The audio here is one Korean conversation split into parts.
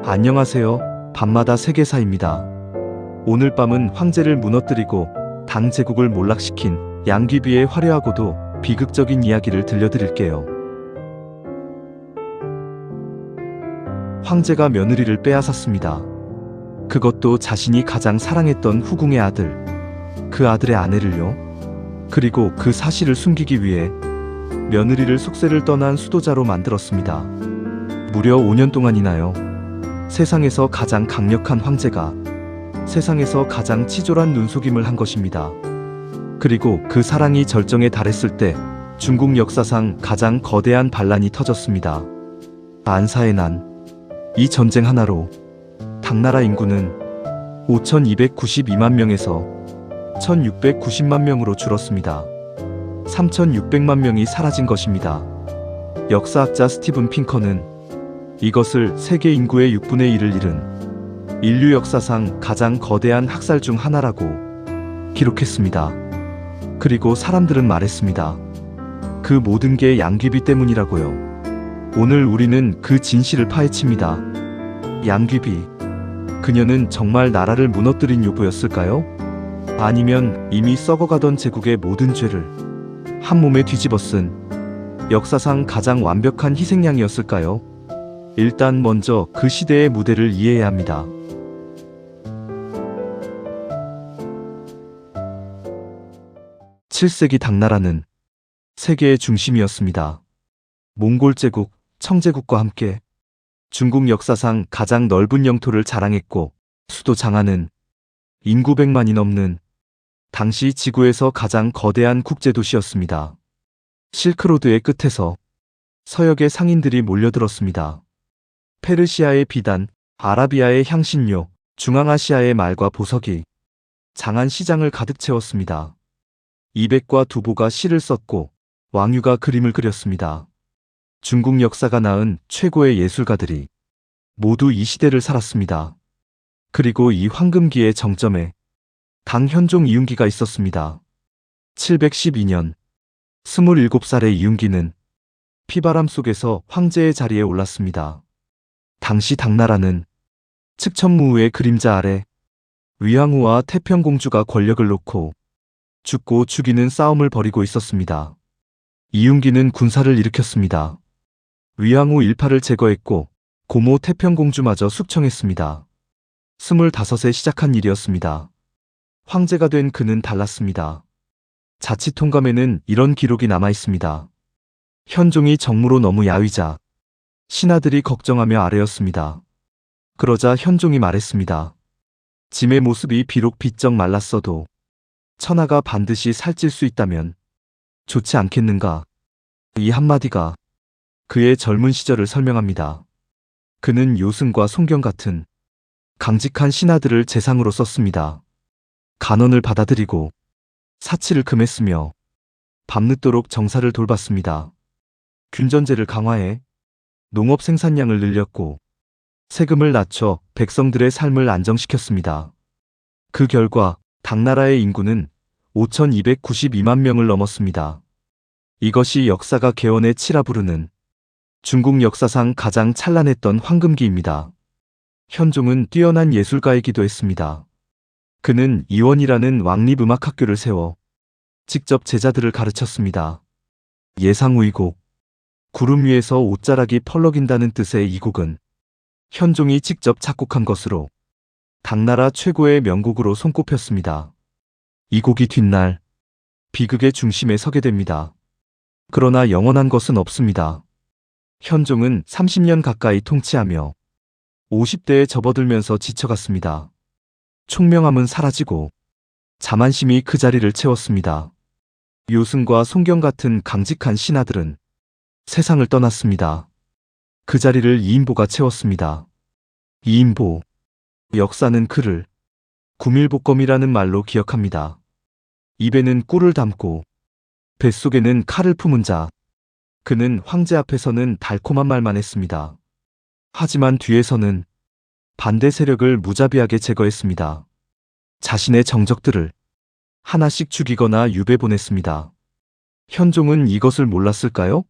안녕하세요. 밤마다 세계사입니다. 오늘 밤은 황제를 무너뜨리고 당 제국을 몰락시킨 양귀비의 화려하고도 비극적인 이야기를 들려드릴게요. 황제가 며느리를 빼앗았습니다. 그것도 자신이 가장 사랑했던 후궁의 아들, 그 아들의 아내를요. 그리고 그 사실을 숨기기 위해 며느리를 속세를 떠난 수도자로 만들었습니다. 무려 5년 동안이나요. 세상에서 가장 강력한 황제가 세상에서 가장 치졸한 눈속임을 한 것입니다. 그리고 그 사랑이 절정에 달했을 때 중국 역사상 가장 거대한 반란이 터졌습니다. 안사의 난. 이 전쟁 하나로 당나라 인구는 5,292만 명에서 1,690만 명으로 줄었습니다. 3,600만 명이 사라진 것입니다. 역사학자 스티븐 핑커는 이것을 세계 인구의 6분의 1을 잃은 인류 역사상 가장 거대한 학살 중 하나라고 기록했습니다. 그리고 사람들은 말했습니다. 그 모든 게 양귀비 때문이라고요. 오늘 우리는 그 진실을 파헤칩니다. 양귀비. 그녀는 정말 나라를 무너뜨린 요부였을까요? 아니면 이미 썩어가던 제국의 모든 죄를 한 몸에 뒤집어 쓴 역사상 가장 완벽한 희생양이었을까요? 일단 먼저 그 시대의 무대를 이해해야 합니다. (7세기) 당나라는 세계의 중심이었습니다. 몽골 제국, 청제국과 함께 중국 역사상 가장 넓은 영토를 자랑했고 수도 장안은 인구 100만이 넘는 당시 지구에서 가장 거대한 국제도시였습니다. 실크로드의 끝에서 서역의 상인들이 몰려들었습니다. 페르시아의 비단, 아라비아의 향신료, 중앙아시아의 말과 보석이 장안 시장을 가득 채웠습니다. 이백과 두보가 시를 썼고 왕유가 그림을 그렸습니다. 중국 역사가 낳은 최고의 예술가들이 모두 이 시대를 살았습니다. 그리고 이 황금기의 정점에 당 현종 이윤기가 있었습니다. 712년 27살의 이윤기는 피바람 속에서 황제의 자리에 올랐습니다. 당시 당나라는 측천무후의 그림자 아래 위왕후와 태평공주가 권력을 놓고 죽고 죽이는 싸움을 벌이고 있었습니다. 이윤기는 군사를 일으켰습니다. 위왕후 일파를 제거했고 고모 태평공주마저 숙청했습니다. 25세 시작한 일이었습니다. 황제가 된 그는 달랐습니다. 자치통감에는 이런 기록이 남아 있습니다. 현종이 정무로 너무 야위자 신하들이 걱정하며 아뢰었습니다. 그러자 현종이 말했습니다. 짐의 모습이 비록 비쩍 말랐어도 천하가 반드시 살찔 수 있다면 좋지 않겠는가? 이 한마디가 그의 젊은 시절을 설명합니다. 그는 요승과 송경 같은 강직한 신하들을 재상으로 썼습니다. 간언을 받아들이고 사치를 금했으며 밤늦도록 정사를 돌봤습니다. 균전제를 강화해 농업 생산량을 늘렸고 세금을 낮춰 백성들의 삶을 안정시켰습니다. 그 결과 당나라의 인구는 5,292만 명을 넘었습니다. 이것이 역사가 개원의 치라 부르는 중국 역사상 가장 찬란했던 황금기입니다. 현종은 뛰어난 예술가이기도 했습니다. 그는 이원이라는 왕립음악학교를 세워 직접 제자들을 가르쳤습니다. 예상우의 곡, 구름 위에서 옷자락이 펄럭인다는 뜻의 이 곡은 현종이 직접 작곡한 것으로 당나라 최고의 명곡으로 손꼽혔습니다. 이 곡이 뒷날 비극의 중심에 서게 됩니다. 그러나 영원한 것은 없습니다. 현종은 30년 가까이 통치하며 50대에 접어들면서 지쳐갔습니다. 총명함은 사라지고 자만심이 그 자리를 채웠습니다. 요승과 송경 같은 강직한 신하들은 세상을 떠났습니다. 그 자리를 이인보가 채웠습니다. 이인보. 역사는 그를 구밀복검이라는 말로 기억합니다. 입에는 꿀을 담고 뱃속에는 칼을 품은 자. 그는 황제 앞에서는 달콤한 말만 했습니다. 하지만 뒤에서는 반대 세력을 무자비하게 제거했습니다. 자신의 정적들을 하나씩 죽이거나 유배 보냈습니다. 현종은 이것을 몰랐을까요?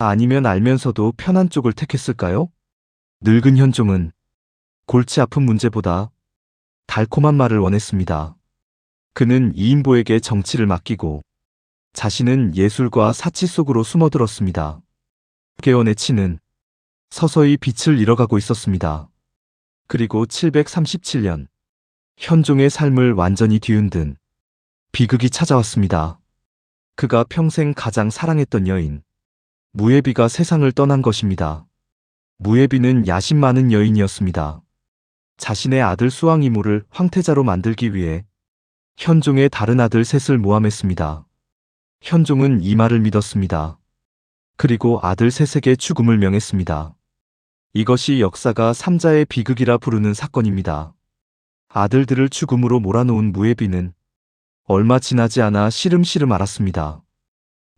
아니면 알면서도 편한 쪽을 택했을까요? 늙은 현종은 골치 아픈 문제보다 달콤한 말을 원했습니다. 그는 이인보에게 정치를 맡기고 자신은 예술과 사치 속으로 숨어들었습니다. 개원의 치는 서서히 빛을 잃어가고 있었습니다. 그리고 737년 현종의 삶을 완전히 뒤흔든 비극이 찾아왔습니다. 그가 평생 가장 사랑했던 여인 무예비가 세상을 떠난 것입니다. 무예비는 야심 많은 여인이었습니다. 자신의 아들 수왕이모를 황태자로 만들기 위해 현종의 다른 아들 셋을 모함했습니다. 현종은 이 말을 믿었습니다. 그리고 아들 셋에게 죽음을 명했습니다. 이것이 역사가 삼자의 비극이라 부르는 사건입니다. 아들들을 죽음으로 몰아놓은 무예비는 얼마 지나지 않아 시름시름 앓았습니다.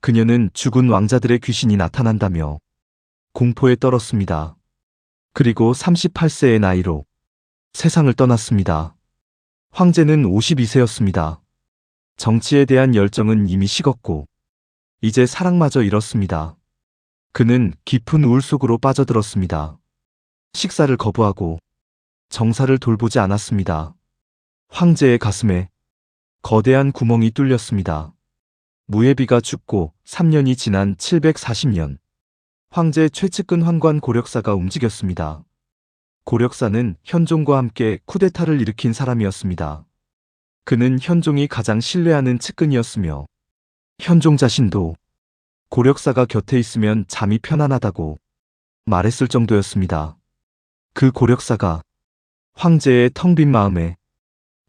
그녀는 죽은 왕자들의 귀신이 나타난다며 공포에 떨었습니다. 그리고 38세의 나이로 세상을 떠났습니다. 황제는 52세였습니다. 정치에 대한 열정은 이미 식었고 이제 사랑마저 잃었습니다. 그는 깊은 우울 속으로 빠져들었습니다. 식사를 거부하고 정사를 돌보지 않았습니다. 황제의 가슴에 거대한 구멍이 뚫렸습니다. 무예비가 죽고 3년이 지난 740년 황제 최측근 환관 고력사가 움직였습니다. 고력사는 현종과 함께 쿠데타를 일으킨 사람이었습니다. 그는 현종이 가장 신뢰하는 측근이었으며 현종 자신도 고력사가 곁에 있으면 잠이 편안하다고 말했을 정도였습니다. 그 고력사가 황제의 텅 빈 마음에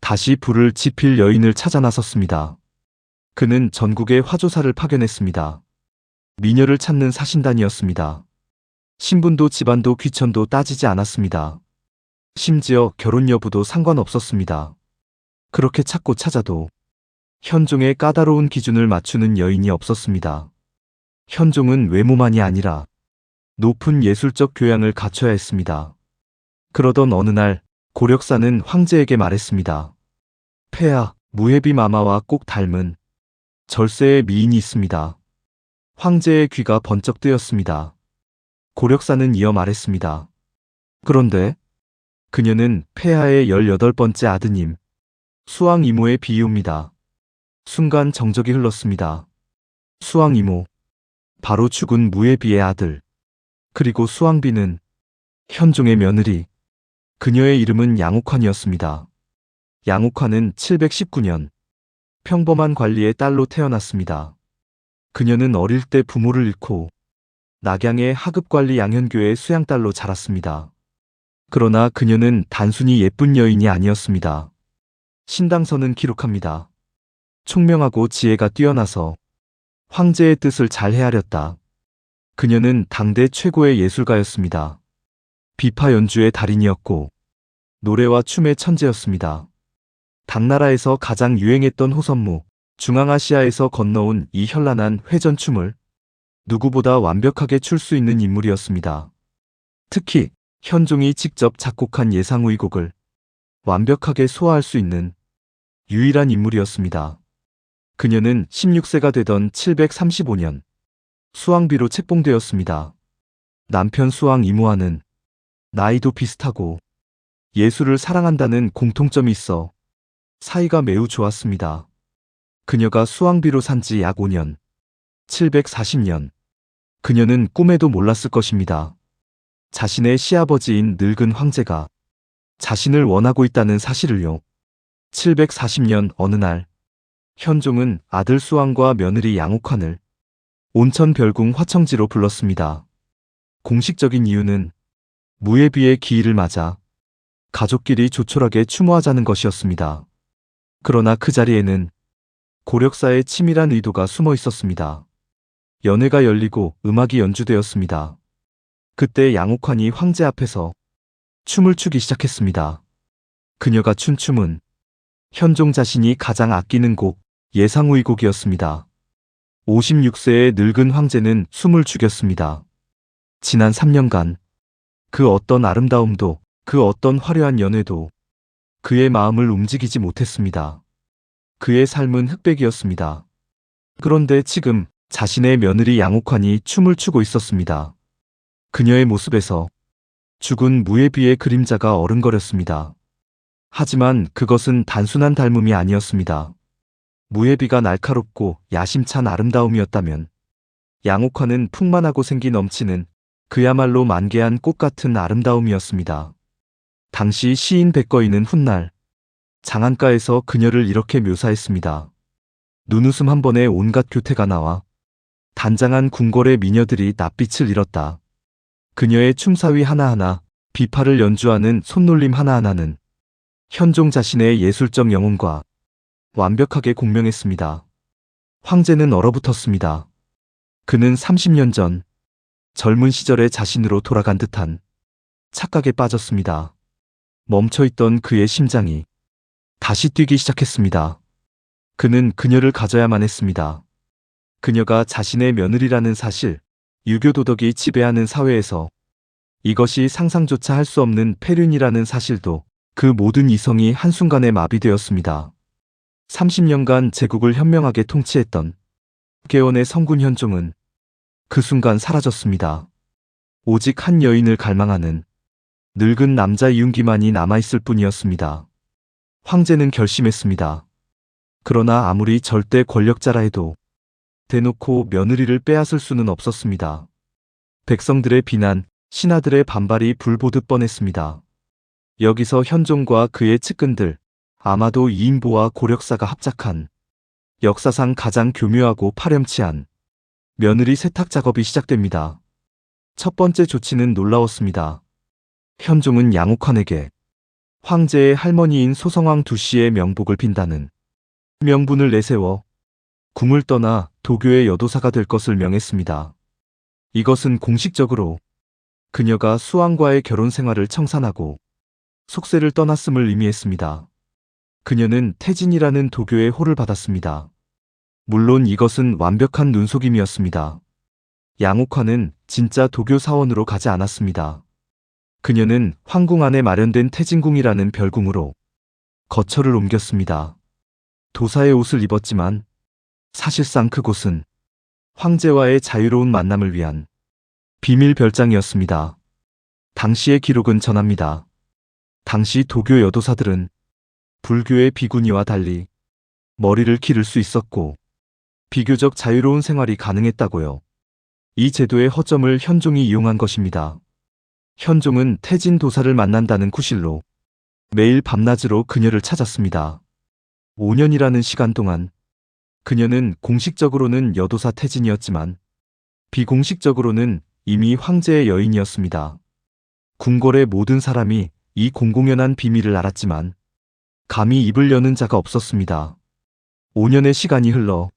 다시 불을 지필 여인을 찾아 나섰습니다. 그는 전국의 화조사를 파견했습니다. 미녀를 찾는 사신단이었습니다. 신분도 집안도 귀천도 따지지 않았습니다. 심지어 결혼 여부도 상관없었습니다. 그렇게 찾고 찾아도 현종의 까다로운 기준을 맞추는 여인이 없었습니다. 현종은 외모만이 아니라 높은 예술적 교양을 갖춰야 했습니다. 그러던 어느 날 고력사는 황제에게 말했습니다. 폐하, 무예비 마마와 꼭 닮은 절세의 미인이 있습니다. 황제의 귀가 번쩍 뜨였습니다. 고력사는 이어 말했습니다. 그런데 그녀는 폐하의 18번째 아드님 수왕 이모의 비유입니다. 순간 정적이 흘렀습니다. 수왕 이모, 바로 죽은 무예비의 아들, 그리고 수왕비는 현종의 며느리, 그녀의 이름은 양옥환이었습니다. 양옥환은 719년 평범한 관리의 딸로 태어났습니다. 그녀는 어릴 때 부모를 잃고 낙양의 하급관리 양현교의 수양딸로 자랐습니다. 그러나 그녀는 단순히 예쁜 여인이 아니었습니다. 신당서는 기록합니다. 총명하고 지혜가 뛰어나서 황제의 뜻을 잘 헤아렸다. 그녀는 당대 최고의 예술가였습니다. 비파 연주의 달인이었고 노래와 춤의 천재였습니다. 당나라에서 가장 유행했던 호선무, 중앙아시아에서 건너온 이 현란한 회전춤을 누구보다 완벽하게 출 수 있는 인물이었습니다. 특히 현종이 직접 작곡한 예상의곡을 완벽하게 소화할 수 있는 유일한 인물이었습니다. 그녀는 16세가 되던 735년 수왕비로 책봉되었습니다. 남편 수왕 이모와는 나이도 비슷하고 예술을 사랑한다는 공통점이 있어 사이가 매우 좋았습니다. 그녀가 수왕비로 산 지 약 5년, 740년. 그녀는 꿈에도 몰랐을 것입니다. 자신의 시아버지인 늙은 황제가 자신을 원하고 있다는 사실을요. 740년 어느 날 현종은 아들 수왕과 며느리 양옥환을 온천별궁 화청지로 불렀습니다. 공식적인 이유는 무예비의 기일을 맞아 가족끼리 조촐하게 추모하자는 것이었습니다. 그러나 그 자리에는 고력사의 치밀한 의도가 숨어 있었습니다. 연회가 열리고 음악이 연주되었습니다. 그때 양옥환이 황제 앞에서 춤을 추기 시작했습니다. 그녀가 춘 춤은 현종 자신이 가장 아끼는 곡 예상의곡이었습니다. 56세의 늙은 황제는 숨을 죽였습니다. 지난 3년간 그 어떤 아름다움도 그 어떤 화려한 연회도 그의 마음을 움직이지 못했습니다. 그의 삶은 흑백이었습니다. 그런데 지금 자신의 며느리 양옥환이 춤을 추고 있었습니다. 그녀의 모습에서 죽은 무예비의 그림자가 어른거렸습니다. 하지만 그것은 단순한 닮음이 아니었습니다. 무예비가 날카롭고 야심찬 아름다움이었다면 양옥환은 풍만하고 생기 넘치는 그야말로 만개한 꽃 같은 아름다움이었습니다. 당시 시인 백거이는 훗날 장안가에서 그녀를 이렇게 묘사했습니다. 눈웃음 한 번에 온갖 교태가 나와 단장한 궁궐의 미녀들이 낯빛을 잃었다. 그녀의 춤사위 하나하나, 비파를 연주하는 손놀림 하나하나는 현종 자신의 예술적 영혼과 완벽하게 공명했습니다. 황제는 얼어붙었습니다. 그는 30년 전 젊은 시절의 자신으로 돌아간 듯한 착각에 빠졌습니다. 멈춰있던 그의 심장이 다시 뛰기 시작했습니다. 그는 그녀를 가져야만 했습니다. 그녀가 자신의 며느리라는 사실, 유교 도덕이 지배하는 사회에서 이것이 상상조차 할 수 없는 폐륜이라는 사실도 그 모든 이성이 한순간에 마비되었습니다. 30년간 제국을 현명하게 통치했던 개원의 성군 현종은 그 순간 사라졌습니다. 오직 한 여인을 갈망하는 늙은 남자 이윤기만이 남아있을 뿐이었습니다. 황제는 결심했습니다. 그러나 아무리 절대 권력자라 해도 대놓고 며느리를 빼앗을 수는 없었습니다. 백성들의 비난, 신하들의 반발이 불보듯 뻔했습니다. 여기서 현종과 그의 측근들, 아마도 이인보와 고력사가 합작한 역사상 가장 교묘하고 파렴치한 며느리 세탁 작업이 시작됩니다. 첫 번째 조치는 놀라웠습니다. 현종은 양옥환에게 황제의 할머니인 소성왕 두씨의 명복을 빈다는 명분을 내세워 궁을 떠나 도교의 여도사가 될 것을 명했습니다. 이것은 공식적으로 그녀가 수왕과의 결혼 생활을 청산하고 속세를 떠났음을 의미했습니다. 그녀는 태진이라는 도교의 호를 받았습니다. 물론 이것은 완벽한 눈속임이었습니다. 양옥환은 진짜 도교 사원으로 가지 않았습니다. 그녀는 황궁 안에 마련된 태진궁이라는 별궁으로 거처를 옮겼습니다. 도사의 옷을 입었지만 사실상 그곳은 황제와의 자유로운 만남을 위한 비밀 별장이었습니다. 당시의 기록은 전합니다. 당시 도교 여도사들은 불교의 비구니와 달리 머리를 기를 수 있었고 비교적 자유로운 생활이 가능했다고요. 이 제도의 허점을 현종이 이용한 것입니다. 현종은 태진 도사를 만난다는 구실로 매일 밤낮으로 그녀를 찾았습니다. 5년이라는 시간 동안 그녀는 공식적으로는 여도사 태진이었지만 비공식적으로는 이미 황제의 여인이었습니다. 궁궐의 모든 사람이 이 공공연한 비밀을 알았지만 감히 입을 여는 자가 없었습니다. 5년의 시간이 흘러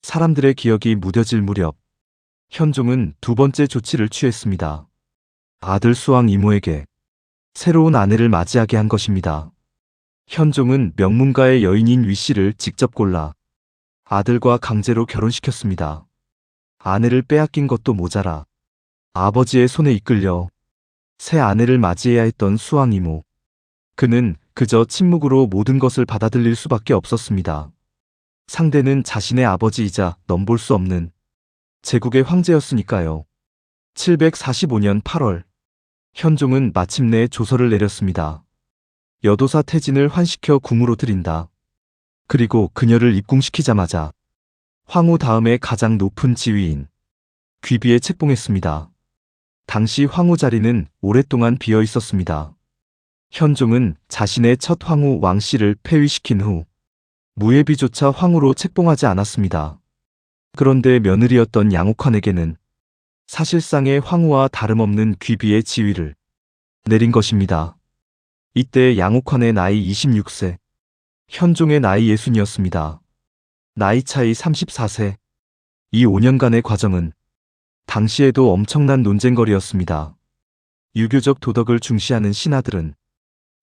사람들의 기억이 무뎌질 무렵 현종은 두 번째 조치를 취했습니다. 아들 수왕 이모에게 새로운 아내를 맞이하게 한 것입니다. 현종은 명문가의 여인인 위씨를 직접 골라 아들과 강제로 결혼시켰습니다. 아내를 빼앗긴 것도 모자라 아버지의 손에 이끌려 새 아내를 맞이해야 했던 수왕 이모. 그는 그저 침묵으로 모든 것을 받아들일 수밖에 없었습니다. 상대는 자신의 아버지이자 넘볼 수 없는 제국의 황제였으니까요. 745년 8월 현종은 마침내 조서를 내렸습니다. 여도사 태진을 환시켜 궁으로 들인다. 그리고 그녀를 입궁시키자마자 황후 다음에 가장 높은 지위인 귀비에 책봉했습니다. 당시 황후 자리는 오랫동안 비어 있었습니다. 현종은 자신의 첫 황후 왕씨를 폐위시킨 후 무예비조차 황후로 책봉하지 않았습니다. 그런데 며느리였던 양옥환에게는 사실상의 황후와 다름없는 귀비의 지위를 내린 것입니다. 이때 양옥환의 나이 26세, 현종의 나이 60이었습니다. 나이 차이 34세. 이 5년간의 과정은 당시에도 엄청난 논쟁거리였습니다. 유교적 도덕을 중시하는 신하들은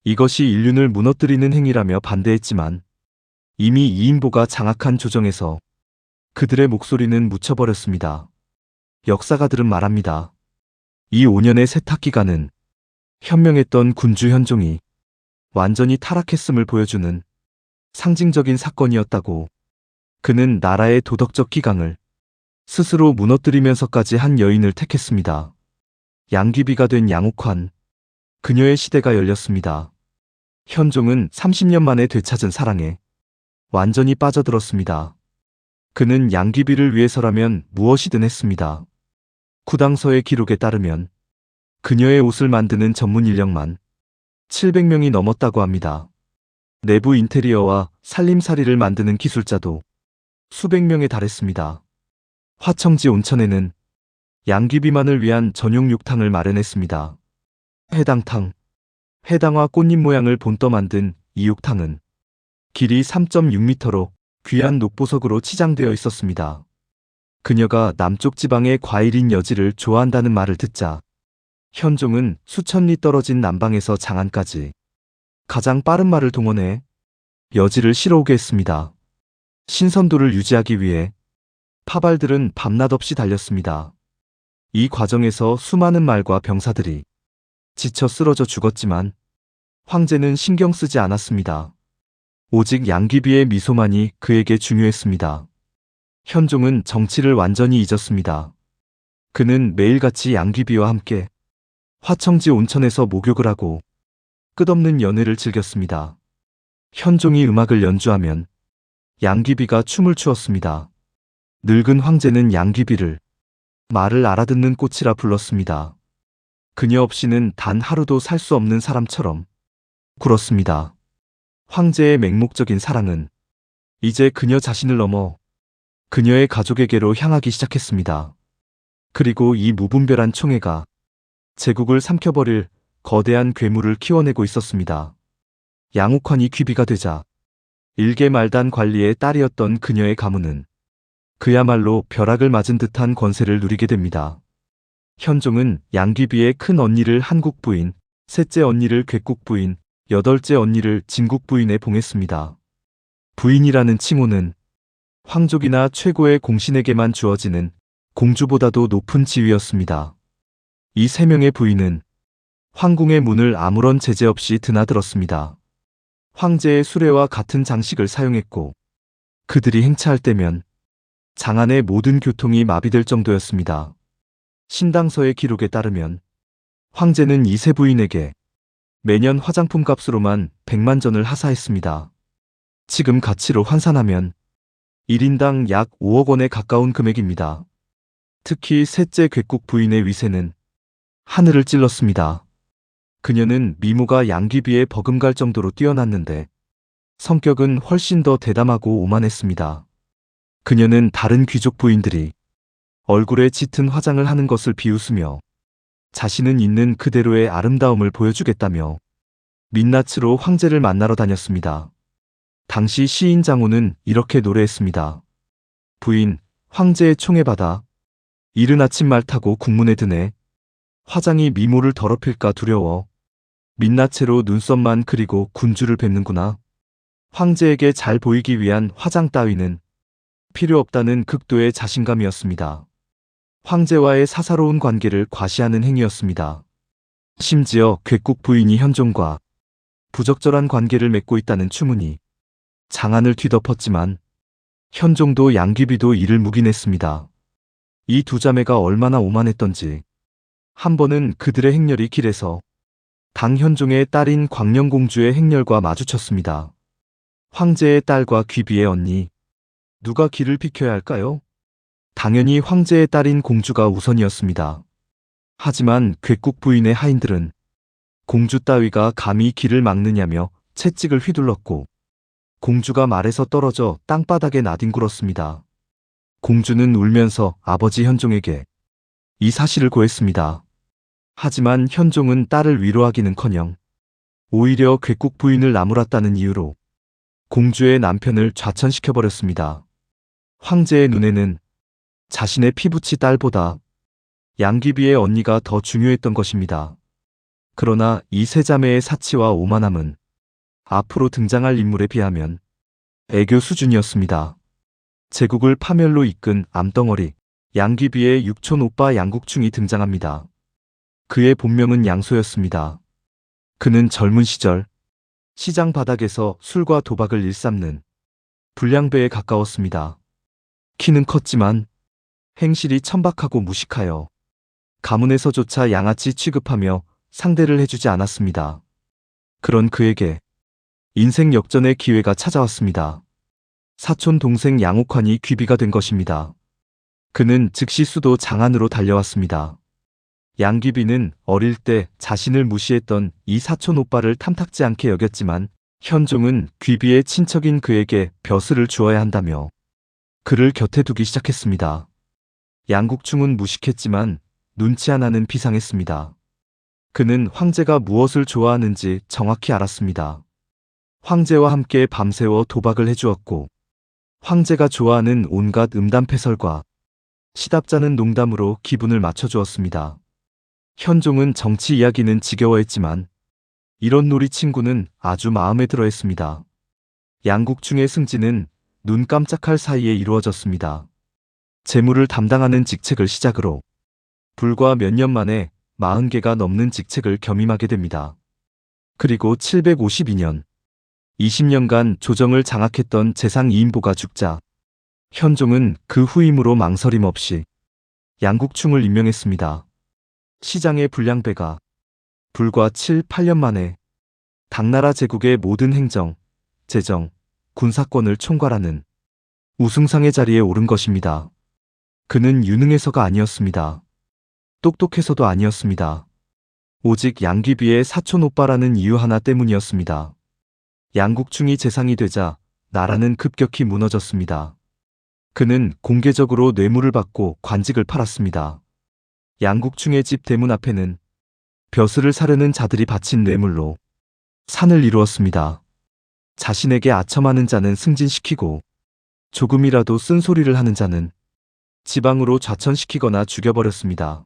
이것이 인륜을 무너뜨리는 행위라며 반대했지만 이미 이인보가 장악한 조정에서 그들의 목소리는 묻혀버렸습니다. 역사가들은 말합니다. 이 5년의 세탁기간은 현명했던 군주 현종이 완전히 타락했음을 보여주는 상징적인 사건이었다고. 그는 나라의 도덕적 기강을 스스로 무너뜨리면서까지 한 여인을 택했습니다. 양귀비가 된 양옥환. 그녀의 시대가 열렸습니다. 현종은 30년 만에 되찾은 사랑에 완전히 빠져들었습니다. 그는 양귀비를 위해서라면 무엇이든 했습니다. 구당서의 기록에 따르면 그녀의 옷을 만드는 전문 인력만 700명이 넘었다고 합니다. 내부 인테리어와 살림살이를 만드는 기술자도 수백 명에 달했습니다. 화청지 온천에는 양귀비만을 위한 전용 육탕을 마련했습니다. 해당탕, 해당화 꽃잎 모양을 본떠 만든 이 육탕은 길이 3.6m로 귀한 녹보석으로 치장되어 있었습니다. 그녀가 남쪽 지방의 과일인 여지를 좋아한다는 말을 듣자 현종은 수천 리 떨어진 남방에서 장안까지 가장 빠른 말을 동원해 여지를 실어오게 했습니다. 신선도를 유지하기 위해 파발들은 밤낮 없이 달렸습니다. 이 과정에서 수많은 말과 병사들이 지쳐 쓰러져 죽었지만 황제는 신경 쓰지 않았습니다. 오직 양귀비의 미소만이 그에게 중요했습니다. 현종은 정치를 완전히 잊었습니다. 그는 매일같이 양귀비와 함께 화청지 온천에서 목욕을 하고 끝없는 연애를 즐겼습니다. 현종이 음악을 연주하면 양귀비가 춤을 추었습니다. 늙은 황제는 양귀비를 말을 알아듣는 꽃이라 불렀습니다. 그녀 없이는 단 하루도 살 수 없는 사람처럼 굴었습니다. 황제의 맹목적인 사랑은 이제 그녀 자신을 넘어 그녀의 가족에게로 향하기 시작했습니다. 그리고 이 무분별한 총애가 제국을 삼켜버릴 거대한 괴물을 키워내고 있었습니다. 양옥환이 귀비가 되자 일개 말단 관리의 딸이었던 그녀의 가문은 그야말로 벼락을 맞은 듯한 권세를 누리게 됩니다. 현종은 양귀비의 큰 언니를 한국 부인, 셋째 언니를 궤국 부인, 여덟째 언니를 진국 부인에 봉했습니다. 부인이라는 칭호는 황족이나 최고의 공신에게만 주어지는 공주보다도 높은 지위였습니다. 이 세 명의 부인은 황궁의 문을 아무런 제재 없이 드나들었습니다. 황제의 수레와 같은 장식을 사용했고 그들이 행차할 때면 장안의 모든 교통이 마비될 정도였습니다. 신당서의 기록에 따르면 황제는 이 세 부인에게 매년 화장품 값으로만 100만 전을 하사했습니다. 지금 가치로 환산하면 1인당 약 5억 원에 가까운 금액입니다. 특히 셋째 궤국 부인의 위세는 하늘을 찔렀습니다. 그녀는 미모가 양귀비에 버금갈 정도로 뛰어났는데 성격은 훨씬 더 대담하고 오만했습니다. 그녀는 다른 귀족 부인들이 얼굴에 짙은 화장을 하는 것을 비웃으며 자신은 있는 그대로의 아름다움을 보여주겠다며 민낯으로 황제를 만나러 다녔습니다. 당시 시인 장호는 이렇게 노래했습니다. 부인, 황제의 총에 받아 이른 아침 말 타고 국문에 드네. 화장이 미모를 더럽힐까 두려워. 민낯으로 눈썹만 그리고 군주를 뵙는구나. 황제에게 잘 보이기 위한 화장 따위는 필요 없다는 극도의 자신감이었습니다. 황제와의 사사로운 관계를 과시하는 행위였습니다. 심지어 궤국 부인이 현종과 부적절한 관계를 맺고 있다는 추문이 장안을 뒤덮었지만 현종도 양귀비도 이를 묵인했습니다. 이 두 자매가 얼마나 오만했던지 한 번은 그들의 행렬이 길에서 당현종의 딸인 광령공주의 행렬과 마주쳤습니다. 황제의 딸과 귀비의 언니, 누가 길을 비켜야 할까요? 당연히 황제의 딸인 공주가 우선이었습니다. 하지만 궤국 부인의 하인들은 공주 따위가 감히 길을 막느냐며 채찍을 휘둘렀고 공주가 말에서 떨어져 땅바닥에 나뒹굴었습니다. 공주는 울면서 아버지 현종에게 이 사실을 고했습니다. 하지만 현종은 딸을 위로하기는커녕 오히려 궤국 부인을 나무랐다는 이유로 공주의 남편을 좌천시켜버렸습니다. 황제의 눈에는 자신의 피부치 딸보다 양귀비의 언니가 더 중요했던 것입니다. 그러나 이 세 자매의 사치와 오만함은 앞으로 등장할 인물에 비하면 애교 수준이었습니다. 제국을 파멸로 이끈 암덩어리 양귀비의 육촌 오빠 양국충이 등장합니다. 그의 본명은 양소였습니다. 그는 젊은 시절 시장 바닥에서 술과 도박을 일삼는 불량배에 가까웠습니다. 키는 컸지만 행실이 천박하고 무식하여 가문에서조차 양아치 취급하며 상대를 해주지 않았습니다. 그런 그에게 인생 역전의 기회가 찾아왔습니다. 사촌 동생 양옥환이 귀비가 된 것입니다. 그는 즉시 수도 장안으로 달려왔습니다. 양귀비는 어릴 때 자신을 무시했던 이 사촌 오빠를 탐탁지 않게 여겼지만 현종은 귀비의 친척인 그에게 벼슬을 주어야 한다며 그를 곁에 두기 시작했습니다. 양국충은 무식했지만 눈치 하나는 비상했습니다. 그는 황제가 무엇을 좋아하는지 정확히 알았습니다. 황제와 함께 밤새워 도박을 해주었고 황제가 좋아하는 온갖 음담패설과 시답잖은 농담으로 기분을 맞춰주었습니다. 현종은 정치 이야기는 지겨워했지만 이런 놀이 친구는 아주 마음에 들어했습니다. 양국충의 승진은 눈 깜짝할 사이에 이루어졌습니다. 재무를 담당하는 직책을 시작으로 불과 몇 년 만에 40개가 넘는 직책을 겸임하게 됩니다. 그리고 752년 20년간 조정을 장악했던 재상 이인보가 죽자 현종은 그 후임으로 망설임 없이 양국충을 임명했습니다. 시장의 불량배가 불과 7, 8년 만에 당나라 제국의 모든 행정, 재정, 군사권을 총괄하는 우승상의 자리에 오른 것입니다. 그는 유능해서가 아니었습니다. 똑똑해서도 아니었습니다. 오직 양귀비의 사촌 오빠라는 이유 하나 때문이었습니다. 양국충이 재상이 되자 나라는 급격히 무너졌습니다. 그는 공개적으로 뇌물을 받고 관직을 팔았습니다. 양국충의 집 대문 앞에는 벼슬을 사려는 자들이 바친 뇌물로 산을 이루었습니다. 자신에게 아첨하는 자는 승진시키고 조금이라도 쓴소리를 하는 자는 지방으로 좌천시키거나 죽여버렸습니다.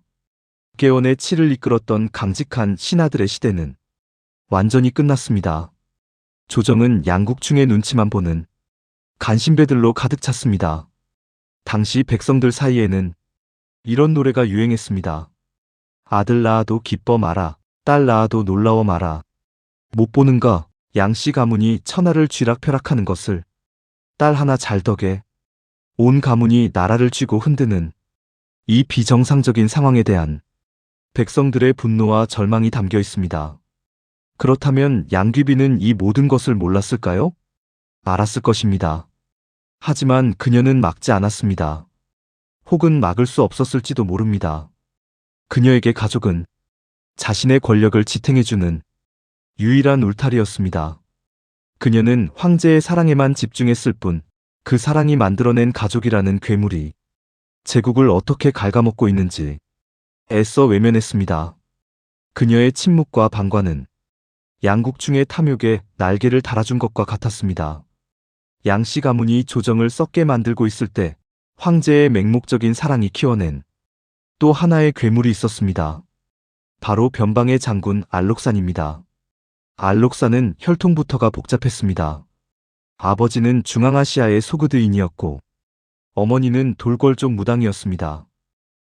개원의 치를 이끌었던 강직한 신하들의 시대는 완전히 끝났습니다. 조정은 양국충의 눈치만 보는 간신배들로 가득 찼습니다. 당시 백성들 사이에는 이런 노래가 유행했습니다. 아들 낳아도 기뻐 마라, 딸 낳아도 놀라워 마라. 못 보는가, 양씨 가문이 천하를 쥐락펴락하는 것을 딸 하나 잘 덕에 온 가문이 나라를 쥐고 흔드는 이 비정상적인 상황에 대한 백성들의 분노와 절망이 담겨 있습니다. 그렇다면 양귀비는 이 모든 것을 몰랐을까요? 알았을 것입니다. 하지만 그녀는 막지 않았습니다. 혹은 막을 수 없었을지도 모릅니다. 그녀에게 가족은 자신의 권력을 지탱해주는 유일한 울타리였습니다. 그녀는 황제의 사랑에만 집중했을 뿐 그 사랑이 만들어낸 가족이라는 괴물이 제국을 어떻게 갉아먹고 있는지 애써 외면했습니다. 그녀의 침묵과 방관은 양국충의 탐욕에 날개를 달아준 것과 같았습니다. 양씨 가문이 조정을 썩게 만들고 있을 때 황제의 맹목적인 사랑이 키워낸 또 하나의 괴물이 있었습니다. 바로 변방의 장군 알록산입니다. 알록산은 혈통부터가 복잡했습니다. 아버지는 중앙아시아의 소그드인이었고 어머니는 돌궐족 무당이었습니다.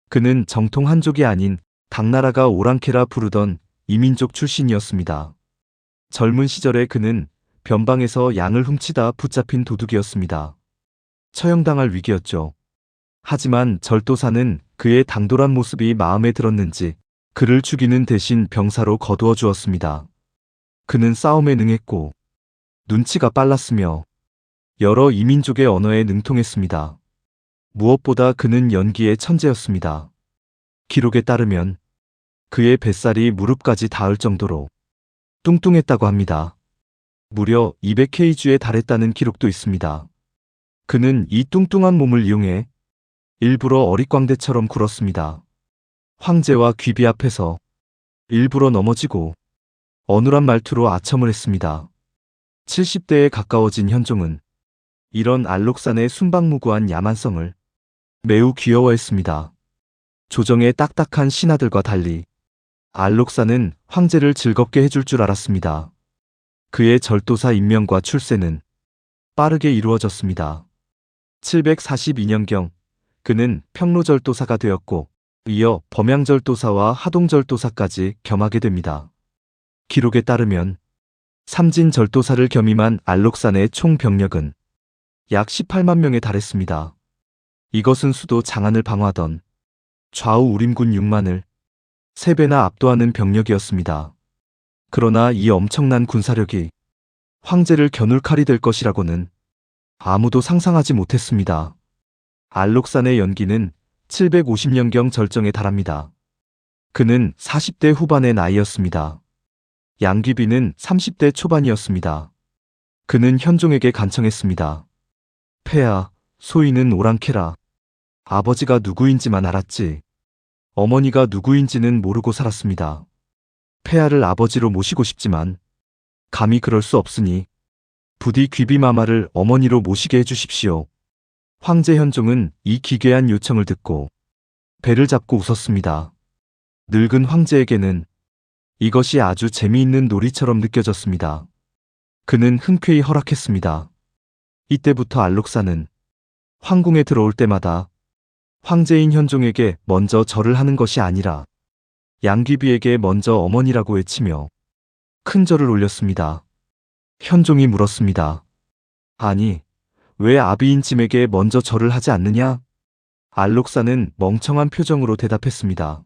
그는 정통 한족이 아닌 당나라가 오랑캐라 부르던 이민족 출신이었습니다. 젊은 시절에 그는 변방에서 양을 훔치다 붙잡힌 도둑이었습니다. 처형당할 위기였죠. 하지만 절도사는 그의 당돌한 모습이 마음에 들었는지 그를 죽이는 대신 병사로 거두어 주었습니다. 그는 싸움에 능했고 눈치가 빨랐으며 여러 이민족의 언어에 능통했습니다. 무엇보다 그는 연기의 천재였습니다. 기록에 따르면 그의 뱃살이 무릎까지 닿을 정도로 뚱뚱했다고 합니다. 무려 200kg에 달했다는 기록도 있습니다. 그는 이 뚱뚱한 몸을 이용해 일부러 어릿광대처럼 굴었습니다. 황제와 귀비 앞에서 일부러 넘어지고 어눌한 말투로 아첨을 했습니다. 70대에 가까워진 현종은 이런 알록산의 순박무구한 야만성을 매우 귀여워했습니다. 조정의 딱딱한 신하들과 달리 알록산은 황제를 즐겁게 해줄 줄 알았습니다. 그의 절도사 임명과 출세는 빠르게 이루어졌습니다. 742년경 그는 평로절도사가 되었고 이어 범양절도사와 하동절도사까지 겸하게 됩니다. 기록에 따르면 삼진절도사를 겸임한 알록산의 총 병력은 약 18만 명에 달했습니다. 이것은 수도 장안을 방어하던 좌우 우림군 6만을 3배나 압도하는 병력이었습니다. 그러나 이 엄청난 군사력이 황제를 겨눌 칼이 될 것이라고는 아무도 상상하지 못했습니다. 알록산의 연기는 750년경 절정에 달합니다. 그는 40대 후반의 나이였습니다. 양귀비는 30대 초반이었습니다. 그는 현종에게 간청했습니다. 폐하, 소인은 오랑캐라. 아버지가 누구인지만 알았지. 어머니가 누구인지는 모르고 살았습니다. 폐하를 아버지로 모시고 싶지만 감히 그럴 수 없으니 부디 귀비마마를 어머니로 모시게 해주십시오. 황제 현종은 이 기괴한 요청을 듣고 배를 잡고 웃었습니다. 늙은 황제에게는 이것이 아주 재미있는 놀이처럼 느껴졌습니다. 그는 흔쾌히 허락했습니다. 이때부터 알록사는 황궁에 들어올 때마다 황제인 현종에게 먼저 절을 하는 것이 아니라 양귀비에게 먼저 어머니라고 외치며 큰 절을 올렸습니다. 현종이 물었습니다. 아니, 왜 아비인 짐에게 먼저 절을 하지 않느냐? 알록사는 멍청한 표정으로 대답했습니다.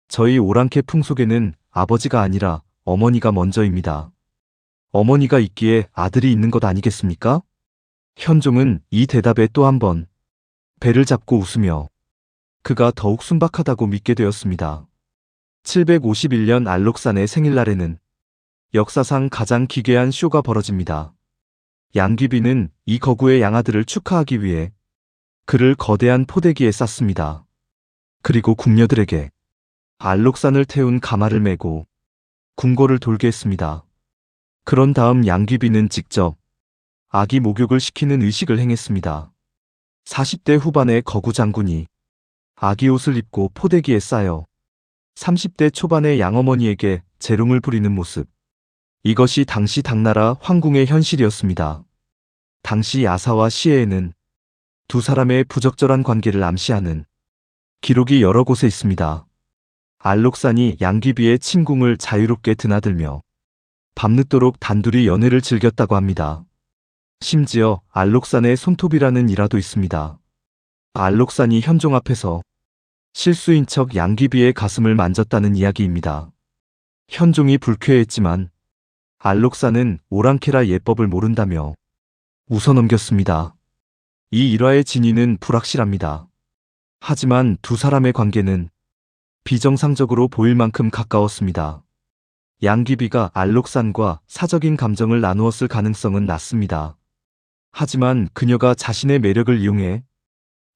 저희 오랑캐 풍속에는 아버지가 아니라 어머니가 먼저입니다. 어머니가 있기에 아들이 있는 것 아니겠습니까? 현종은 이 대답에 또 한 번 배를 잡고 웃으며 그가 더욱 순박하다고 믿게 되었습니다. 751년 알록산의 생일날에는 역사상 가장 기괴한 쇼가 벌어집니다. 양귀비는 이 거구의 양아들을 축하하기 위해 그를 거대한 포대기에 쌌습니다. 그리고 궁녀들에게 알록산을 태운 가마를 메고 궁궐을 돌게 했습니다. 그런 다음 양귀비는 직접 아기 목욕을 시키는 의식을 행했습니다. 40대 후반의 거구 장군이 아기 옷을 입고 포대기에 쌓여 30대 초반의 양어머니에게 재롱을 부리는 모습. 이것이 당시 당나라 황궁의 현실이었습니다. 당시 야사와 시해에는 두 사람의 부적절한 관계를 암시하는 기록이 여러 곳에 있습니다. 알록산이 양귀비의 침궁을 자유롭게 드나들며 밤늦도록 단둘이 연애를 즐겼다고 합니다. 심지어 알록산의 손톱이라는 일화도 있습니다. 알록산이 현종 앞에서 실수인 척 양귀비의 가슴을 만졌다는 이야기입니다. 현종이 불쾌했지만 알록산은 오랑캐라 예법을 모른다며 웃어넘겼습니다. 이 일화의 진위는 불확실합니다. 하지만 두 사람의 관계는 비정상적으로 보일 만큼 가까웠습니다. 양귀비가 알록산과 사적인 감정을 나누었을 가능성은 낮습니다. 하지만 그녀가 자신의 매력을 이용해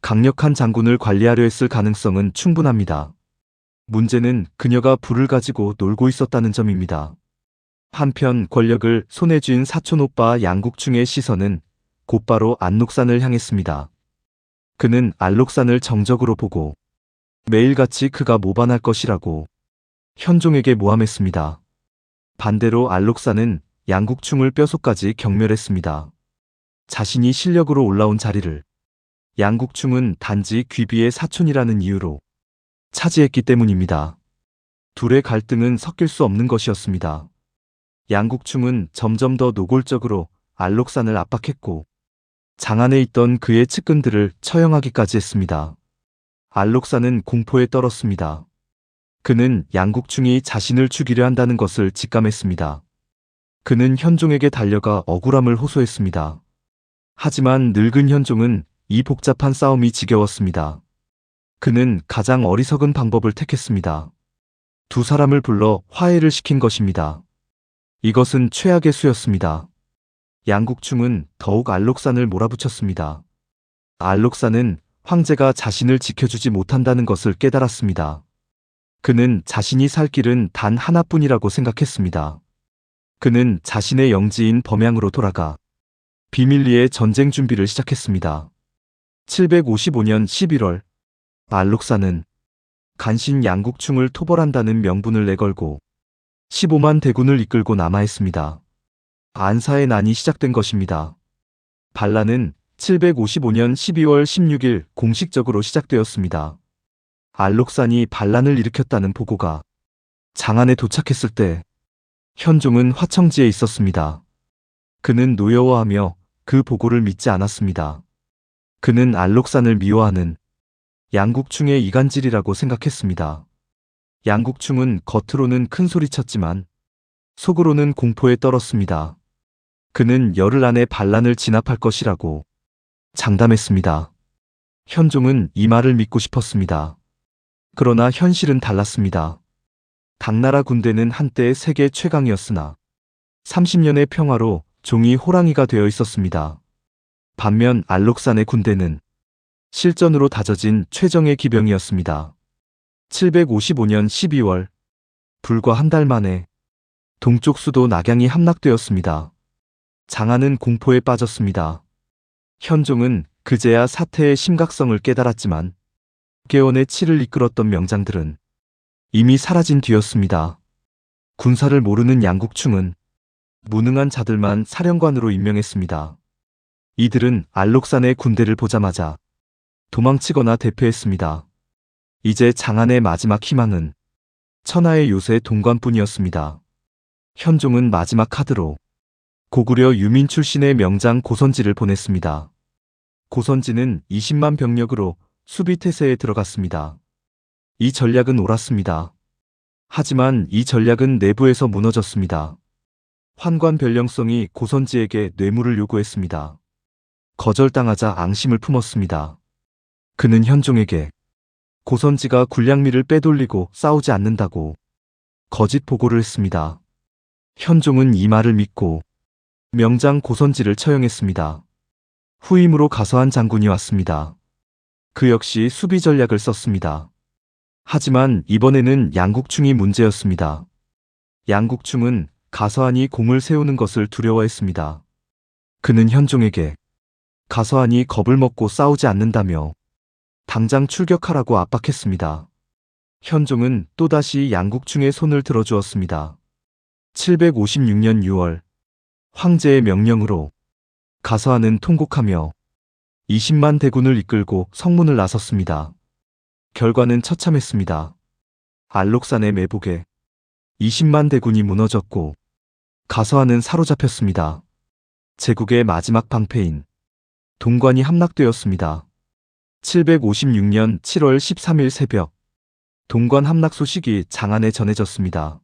강력한 장군을 관리하려 했을 가능성은 충분합니다. 문제는 그녀가 불을 가지고 놀고 있었다는 점입니다. 한편 권력을 손에 쥔 사촌오빠 양국충의 시선은 곧바로 안록산을 향했습니다. 그는 알록산을 정적으로 보고 매일같이 그가 모반할 것이라고 현종에게 모함했습니다. 반대로 알록산은 양국충을 뼛속까지 경멸했습니다. 자신이 실력으로 올라온 자리를 양국충은 단지 귀비의 사촌이라는 이유로 차지했기 때문입니다. 둘의 갈등은 섞일 수 없는 것이었습니다. 양국충은 점점 더 노골적으로 알록산을 압박했고 장안에 있던 그의 측근들을 처형하기까지 했습니다. 알록산은 공포에 떨었습니다. 그는 양국충이 자신을 죽이려 한다는 것을 직감했습니다. 그는 현종에게 달려가 억울함을 호소했습니다. 하지만 늙은 현종은 이 복잡한 싸움이 지겨웠습니다. 그는 가장 어리석은 방법을 택했습니다. 두 사람을 불러 화해를 시킨 것입니다. 이것은 최악의 수였습니다. 양국충은 더욱 알록산을 몰아붙였습니다. 알록산은 황제가 자신을 지켜주지 못한다는 것을 깨달았습니다. 그는 자신이 살 길은 단 하나뿐이라고 생각했습니다. 그는 자신의 영지인 범양으로 돌아가 비밀리에 전쟁 준비를 시작했습니다. 755년 11월 알록산은 간신 양국충을 토벌한다는 명분을 내걸고 15만 대군을 이끌고 남하했습니다. 안사의 난이 시작된 것입니다. 반란은 755년 12월 16일 공식적으로 시작되었습니다. 알록산이 반란을 일으켰다는 보고가 장안에 도착했을 때 현종은 화청지에 있었습니다. 그는 노여워하며 그 보고를 믿지 않았습니다. 그는 알록산을 미워하는 양국충의 이간질이라고 생각했습니다. 양국충은 겉으로는 큰 소리쳤지만 속으로는 공포에 떨었습니다. 그는 열흘 안에 반란을 진압할 것이라고 장담했습니다. 현종은 이 말을 믿고 싶었습니다. 그러나 현실은 달랐습니다. 당나라 군대는 한때 세계 최강이었으나 30년의 평화로 종이 호랑이가 되어 있었습니다. 반면 알록산의 군대는 실전으로 다져진 최정예 기병이었습니다. 755년 12월, 불과 한 달 만에 동쪽 수도 낙양이 함락되었습니다. 장안은 공포에 빠졌습니다. 현종은 그제야 사태의 심각성을 깨달았지만 개원의 치를 이끌었던 명장들은 이미 사라진 뒤였습니다. 군사를 모르는 양국충은 무능한 자들만 사령관으로 임명했습니다. 이들은 알록산의 군대를 보자마자 도망치거나 대패했습니다. 이제 장안의 마지막 희망은 천하의 요새 동관뿐이었습니다. 현종은 마지막 카드로 고구려 유민 출신의 명장 고선지를 보냈습니다. 고선지는 20만 병력으로 수비태세에 들어갔습니다. 이 전략은 옳았습니다. 하지만 이 전략은 내부에서 무너졌습니다. 환관 변령성이 고선지에게 뇌물을 요구했습니다. 거절당하자 앙심을 품었습니다. 그는 현종에게 고선지가 군량미를 빼돌리고 싸우지 않는다고 거짓 보고를 했습니다. 현종은 이 말을 믿고 명장 고선지를 처형했습니다. 후임으로 가서한 장군이 왔습니다. 그 역시 수비 전략을 썼습니다. 하지만 이번에는 양국충이 문제였습니다. 양국충은 가서한이 공을 세우는 것을 두려워했습니다. 그는 현종에게 가서한이 겁을 먹고 싸우지 않는다며 당장 출격하라고 압박했습니다. 현종은 또다시 양국충의 손을 들어주었습니다. 756년 6월, 황제의 명령으로 가서한은 통곡하며 20만 대군을 이끌고 성문을 나섰습니다. 결과는 처참했습니다. 알록산의 매복에 20만 대군이 무너졌고 가서한은 사로잡혔습니다. 제국의 마지막 방패인 동관이 함락되었습니다. 756년 7월 13일 새벽, 동관 함락 소식이 장안에 전해졌습니다.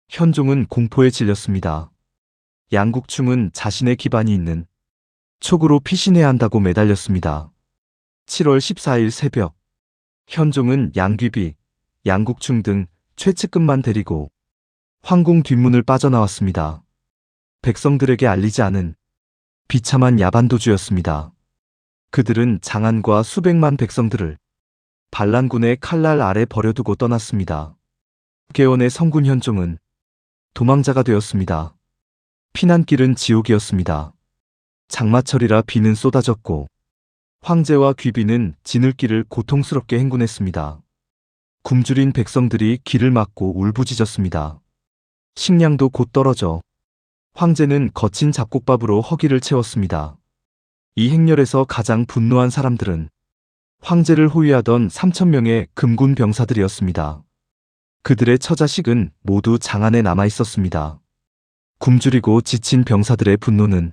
현종은 공포에 질렸습니다. 양국충은 자신의 기반이 있는 촉으로 피신해야 한다고 매달렸습니다. 7월 14일 새벽, 현종은 양귀비, 양국충 등 최측근만 데리고 황궁 뒷문을 빠져나왔습니다. 백성들에게 알리지 않은 비참한 야반도주였습니다. 그들은 장안과 수백만 백성들을 반란군의 칼날 아래 버려두고 떠났습니다. 개원의 성군 현종은 도망자가 되었습니다. 피난길은 지옥이었습니다. 장마철이라 비는 쏟아졌고 황제와 귀비는 지늘길을 고통스럽게 행군했습니다. 굶주린 백성들이 길을 막고 울부짖었습니다. 식량도 곧 떨어져 황제는 거친 잡곡밥으로 허기를 채웠습니다. 이 행렬에서 가장 분노한 사람들은 황제를 호위하던 3,000명의 금군 병사들이었습니다. 그들의 처자식은 모두 장안에 남아 있었습니다. 굶주리고 지친 병사들의 분노는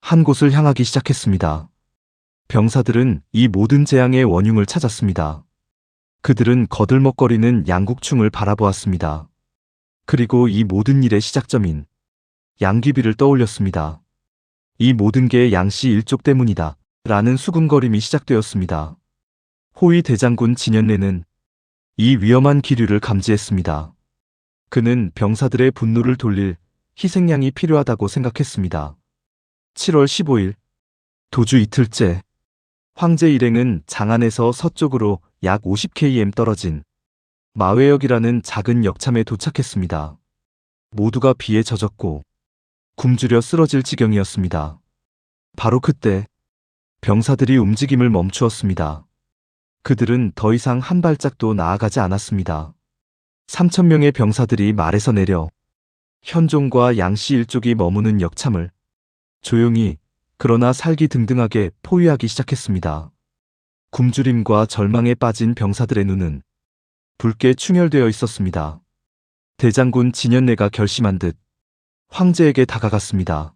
한 곳을 향하기 시작했습니다. 병사들은 이 모든 재앙의 원흉을 찾았습니다. 그들은 거들먹거리는 양국충을 바라보았습니다. 그리고 이 모든 일의 시작점인 양귀비를 떠올렸습니다. 이 모든 게 양씨 일족 때문이다 라는 수군거림이 시작되었습니다. 호위 대장군 진연래는 이 위험한 기류를 감지했습니다. 그는 병사들의 분노를 돌릴 희생양이 필요하다고 생각했습니다. 7월 15일, 도주 이틀째, 황제 일행은 장안에서 서쪽으로 약 50km 떨어진 마회역이라는 작은 역참에 도착했습니다. 모두가 비에 젖었고 굶주려 쓰러질 지경이었습니다. 바로 그때 병사들이 움직임을 멈추었습니다. 그들은 더 이상 한 발짝도 나아가지 않았습니다. 3,000명의 병사들이 말에서 내려 현종과 양씨 일족이 머무는 역참을 조용히 그러나 살기등등하게 포위하기 시작했습니다. 굶주림과 절망에 빠진 병사들의 눈은 붉게 충혈되어 있었습니다. 대장군 진연래가 결심한 듯 황제에게 다가갔습니다.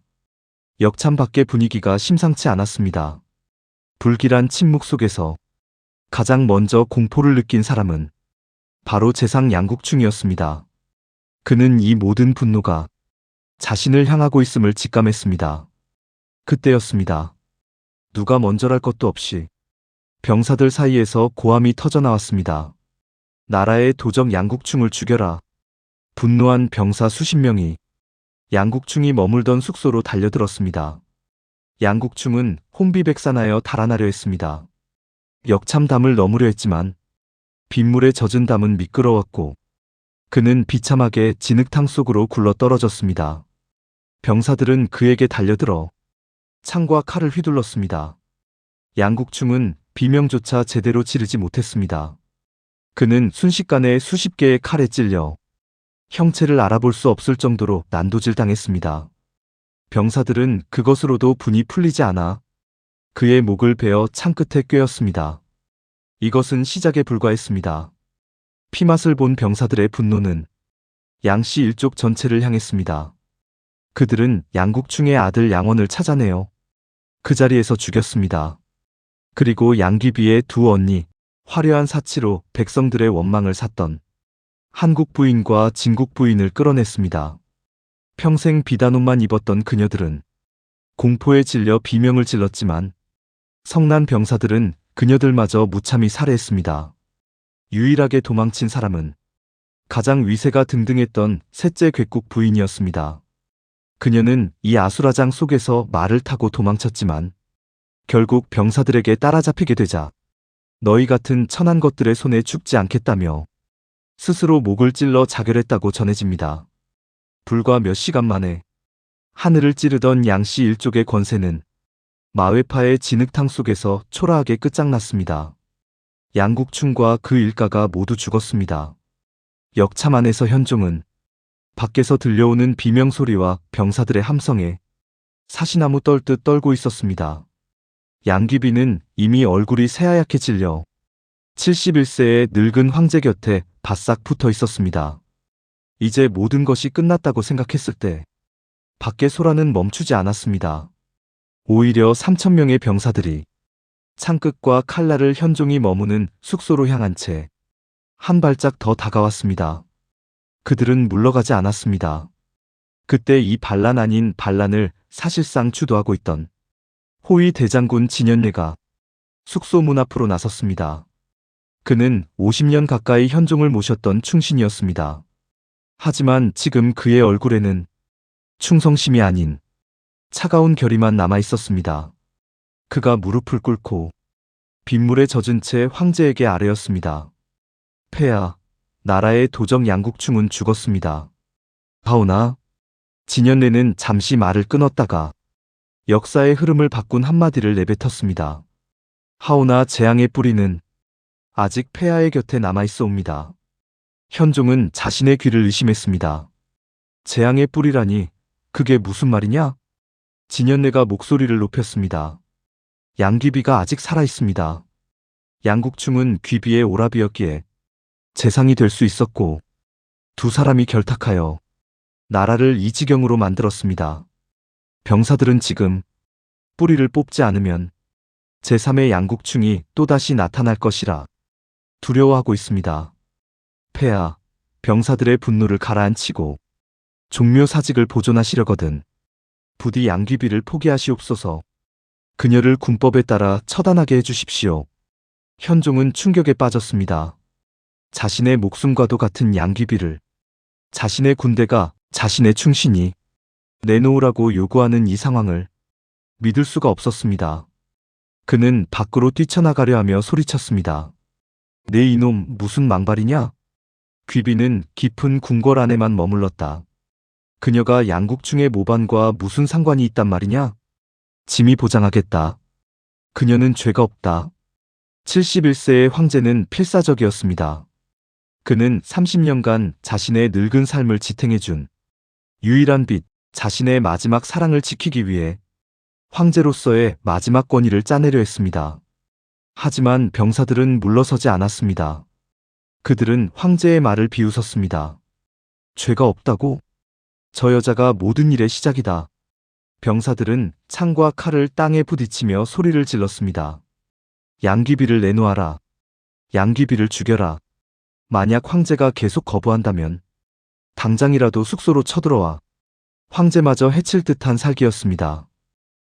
역참 밖의 분위기가 심상치 않았습니다. 불길한 침묵 속에서 가장 먼저 공포를 느낀 사람은 바로 재상 양국충이었습니다. 그는 이 모든 분노가 자신을 향하고 있음을 직감했습니다. 그때였습니다. 누가 먼저랄 것도 없이 병사들 사이에서 고함이 터져 나왔습니다. 나라의 도적 양국충을 죽여라. 분노한 병사 수십 명이 양국충이 머물던 숙소로 달려들었습니다. 양국충은 혼비백산하여 달아나려 했습니다. 역참담을 넘으려 했지만 빗물에 젖은 담은 미끄러웠고 그는 비참하게 진흙탕 속으로 굴러 떨어졌습니다. 병사들은 그에게 달려들어 창과 칼을 휘둘렀습니다. 양국충은 비명조차 제대로 지르지 못했습니다. 그는 순식간에 수십 개의 칼에 찔려 형체를 알아볼 수 없을 정도로 난도질 당했습니다. 병사들은 그것으로도 분이 풀리지 않아 그의 목을 베어 창끝에 꿰었습니다. 이것은 시작에 불과했습니다. 피맛을 본 병사들의 분노는 양씨 일족 전체를 향했습니다. 그들은 양국충의 아들 양원을 찾아내어 그 자리에서 죽였습니다. 그리고 양귀비의 두 언니, 화려한 사치로 백성들의 원망을 샀던 한국 부인과 진국 부인을 끌어냈습니다. 평생 비단옷만 입었던 그녀들은 공포에 질려 비명을 질렀지만 성난 병사들은 그녀들마저 무참히 살해했습니다. 유일하게 도망친 사람은 가장 위세가 등등했던 셋째 괴국 부인이었습니다. 그녀는 이 아수라장 속에서 말을 타고 도망쳤지만 결국 병사들에게 따라잡히게 되자 너희 같은 천한 것들의 손에 죽지 않겠다며 스스로 목을 찔러 자결했다고 전해집니다. 불과 몇 시간 만에 하늘을 찌르던 양씨 일족의 권세는 마외파의 진흙탕 속에서 초라하게 끝장났습니다. 양국충과 그 일가가 모두 죽었습니다. 역참 안에서 현종은 밖에서 들려오는 비명소리와 병사들의 함성에 사시나무 떨듯 떨고 있었습니다. 양귀비는 이미 얼굴이 새하얗게 질려 71세의 늙은 황제 곁에 바싹 붙어 있었습니다. 이제 모든 것이 끝났다고 생각했을 때 밖의 소란은 멈추지 않았습니다. 오히려 3,000명의 병사들이 창끝과 칼날을 현종이 머무는 숙소로 향한 채 한 발짝 더 다가왔습니다. 그들은 물러가지 않았습니다. 그때 이 반란 아닌 반란을 사실상 주도하고 있던 호위 대장군 진연례가 숙소 문 앞으로 나섰습니다. 그는 50년 가까이 현종을 모셨던 충신이었습니다. 하지만 지금 그의 얼굴에는 충성심이 아닌 차가운 결의만 남아 있었습니다. 그가 무릎을 꿇고 빗물에 젖은 채 황제에게 아뢰었습니다. 폐하, 나라의 도적 양국충은 죽었습니다. 하오나 진연례는 잠시 말을 끊었다가 역사의 흐름을 바꾼 한마디를 내뱉었습니다. 하오나 재앙의 뿌리는 아직 폐하의 곁에 남아있어옵니다. 현종은 자신의 귀를 의심했습니다. 재앙의 뿌리라니 그게 무슨 말이냐? 진연례가 목소리를 높였습니다. 양귀비가 아직 살아있습니다. 양국충은 귀비의 오라비였기에 재상이 될 수 있었고 두 사람이 결탁하여 나라를 이 지경으로 만들었습니다. 병사들은 지금 뿌리를 뽑지 않으면 제3의 양국충이 또다시 나타날 것이라 두려워하고 있습니다. 폐하, 병사들의 분노를 가라앉히고 종묘사직을 보존하시려거든 부디 양귀비를 포기하시옵소서. 그녀를 군법에 따라 처단하게 해주십시오. 현종은 충격에 빠졌습니다. 자신의 목숨과도 같은 양귀비를 자신의 군대가 자신의 충신이 내놓으라고 요구하는 이 상황을 믿을 수가 없었습니다. 그는 밖으로 뛰쳐나가려 하며 소리쳤습니다. 내 이놈 무슨 망발이냐? 귀비는 깊은 궁궐 안에만 머물렀다. 그녀가 양국충의 모반과 무슨 상관이 있단 말이냐? 짐이 보장하겠다. 그녀는 죄가 없다. 71세의 황제는 필사적이었습니다. 그는 30년간 자신의 늙은 삶을 지탱해준 유일한 빛, 자신의 마지막 사랑을 지키기 위해 황제로서의 마지막 권위를 짜내려 했습니다. 하지만 병사들은 물러서지 않았습니다. 그들은 황제의 말을 비웃었습니다. 죄가 없다고? 저 여자가 모든 일의 시작이다. 병사들은 창과 칼을 땅에 부딪히며 소리를 질렀습니다. 양귀비를 내놓아라. 양귀비를 죽여라. 만약 황제가 계속 거부한다면 당장이라도 숙소로 쳐들어와 황제마저 해칠 듯한 살기였습니다.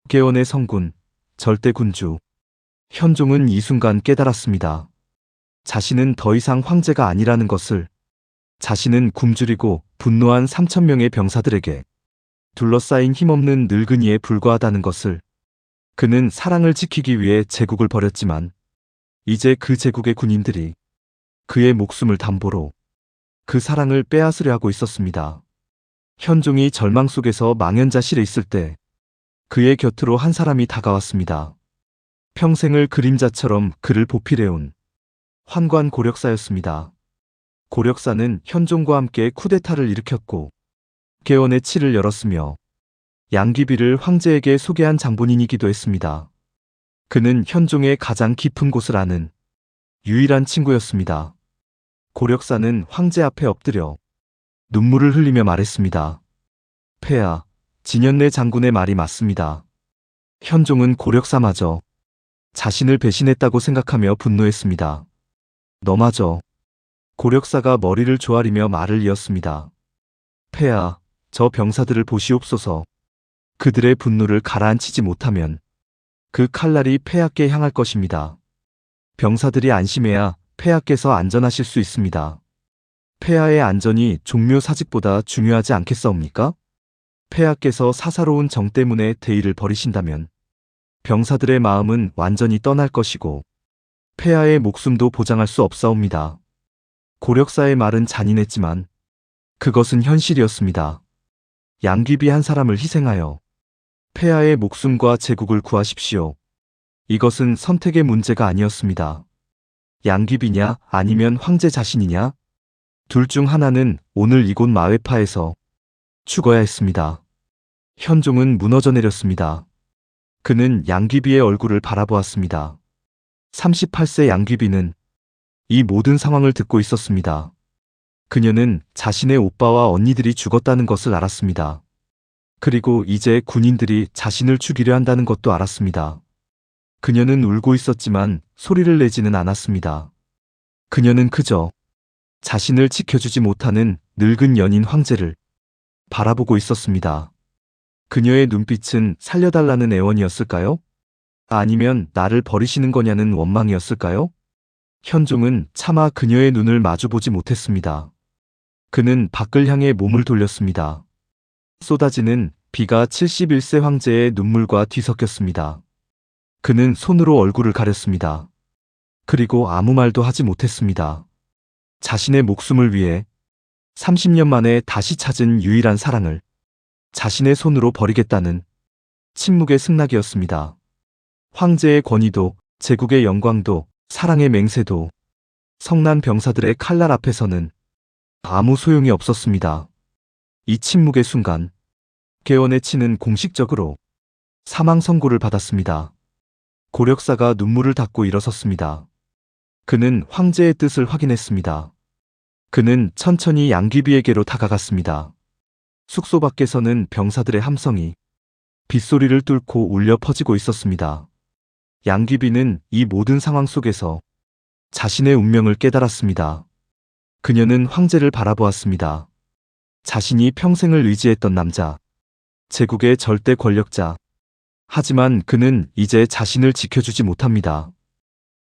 개원의 성군, 절대 군주. 현종은 이 순간 깨달았습니다. 자신은 더 이상 황제가 아니라는 것을. 자신은 굶주리고 분노한 3,000명의 병사들에게 둘러싸인 힘없는 늙은이에 불과하다는 것을. 그는 사랑을 지키기 위해 제국을 버렸지만 이제 그 제국의 군인들이 그의 목숨을 담보로 그 사랑을 빼앗으려 하고 있었습니다. 현종이 절망 속에서 망연자실해 있을 때 그의 곁으로 한 사람이 다가왔습니다. 평생을 그림자처럼 그를 보필해온 환관 고력사였습니다. 고력사는 현종과 함께 쿠데타를 일으켰고 개원의 치를 열었으며 양귀비를 황제에게 소개한 장본인이기도 했습니다. 그는 현종의 가장 깊은 곳을 아는 유일한 친구였습니다. 고력사는 황제 앞에 엎드려 눈물을 흘리며 말했습니다. 폐하, 진현래 장군의 말이 맞습니다. 현종은 고력사마저 자신을 배신했다고 생각하며 분노했습니다. 너마저. 고력사가 머리를 조아리며 말을 이었습니다. 폐하, 저 병사들을 보시옵소서. 그들의 분노를 가라앉히지 못하면 그 칼날이 폐하께 향할 것입니다. 병사들이 안심해야 폐하께서 안전하실 수 있습니다. 폐하의 안전이 종묘 사직보다 중요하지 않겠사옵니까? 폐하께서 사사로운 정 때문에 대의를 버리신다면 병사들의 마음은 완전히 떠날 것이고 폐하의 목숨도 보장할 수 없사옵니다. 고력사의 말은 잔인했지만 그것은 현실이었습니다. 양귀비 한 사람을 희생하여 폐하의 목숨과 제국을 구하십시오. 이것은 선택의 문제가 아니었습니다. 양귀비냐 아니면 황제 자신이냐? 둘 중 하나는 오늘 이곳 마회파에서 죽어야 했습니다. 현종은 무너져 내렸습니다. 그는 양귀비의 얼굴을 바라보았습니다. 38세 양귀비는 이 모든 상황을 듣고 있었습니다. 그녀는 자신의 오빠와 언니들이 죽었다는 것을 알았습니다. 그리고 이제 군인들이 자신을 죽이려 한다는 것도 알았습니다. 그녀는 울고 있었지만 소리를 내지는 않았습니다. 그녀는 그저 자신을 지켜주지 못하는 늙은 연인 황제를 바라보고 있었습니다. 그녀의 눈빛은 살려달라는 애원이었을까요? 아니면 나를 버리시는 거냐는 원망이었을까요? 현종은 차마 그녀의 눈을 마주보지 못했습니다. 그는 밖을 향해 몸을 돌렸습니다. 쏟아지는 비가 71세 황제의 눈물과 뒤섞였습니다. 그는 손으로 얼굴을 가렸습니다. 그리고 아무 말도 하지 못했습니다. 자신의 목숨을 위해 30년 만에 다시 찾은 유일한 사랑을 자신의 손으로 버리겠다는 침묵의 승낙이었습니다. 황제의 권위도, 제국의 영광도, 사랑의 맹세도 성난 병사들의 칼날 앞에서는 아무 소용이 없었습니다. 이 침묵의 순간 개원의 치는 공식적으로 사망 선고를 받았습니다. 고력사가 눈물을 닦고 일어섰습니다. 그는 황제의 뜻을 확인했습니다. 그는 천천히 양귀비에게로 다가갔습니다. 숙소 밖에서는 병사들의 함성이 빗소리를 뚫고 울려 퍼지고 있었습니다. 양귀비는 이 모든 상황 속에서 자신의 운명을 깨달았습니다. 그녀는 황제를 바라보았습니다. 자신이 평생을 의지했던 남자, 제국의 절대 권력자. 하지만 그는 이제 자신을 지켜주지 못합니다.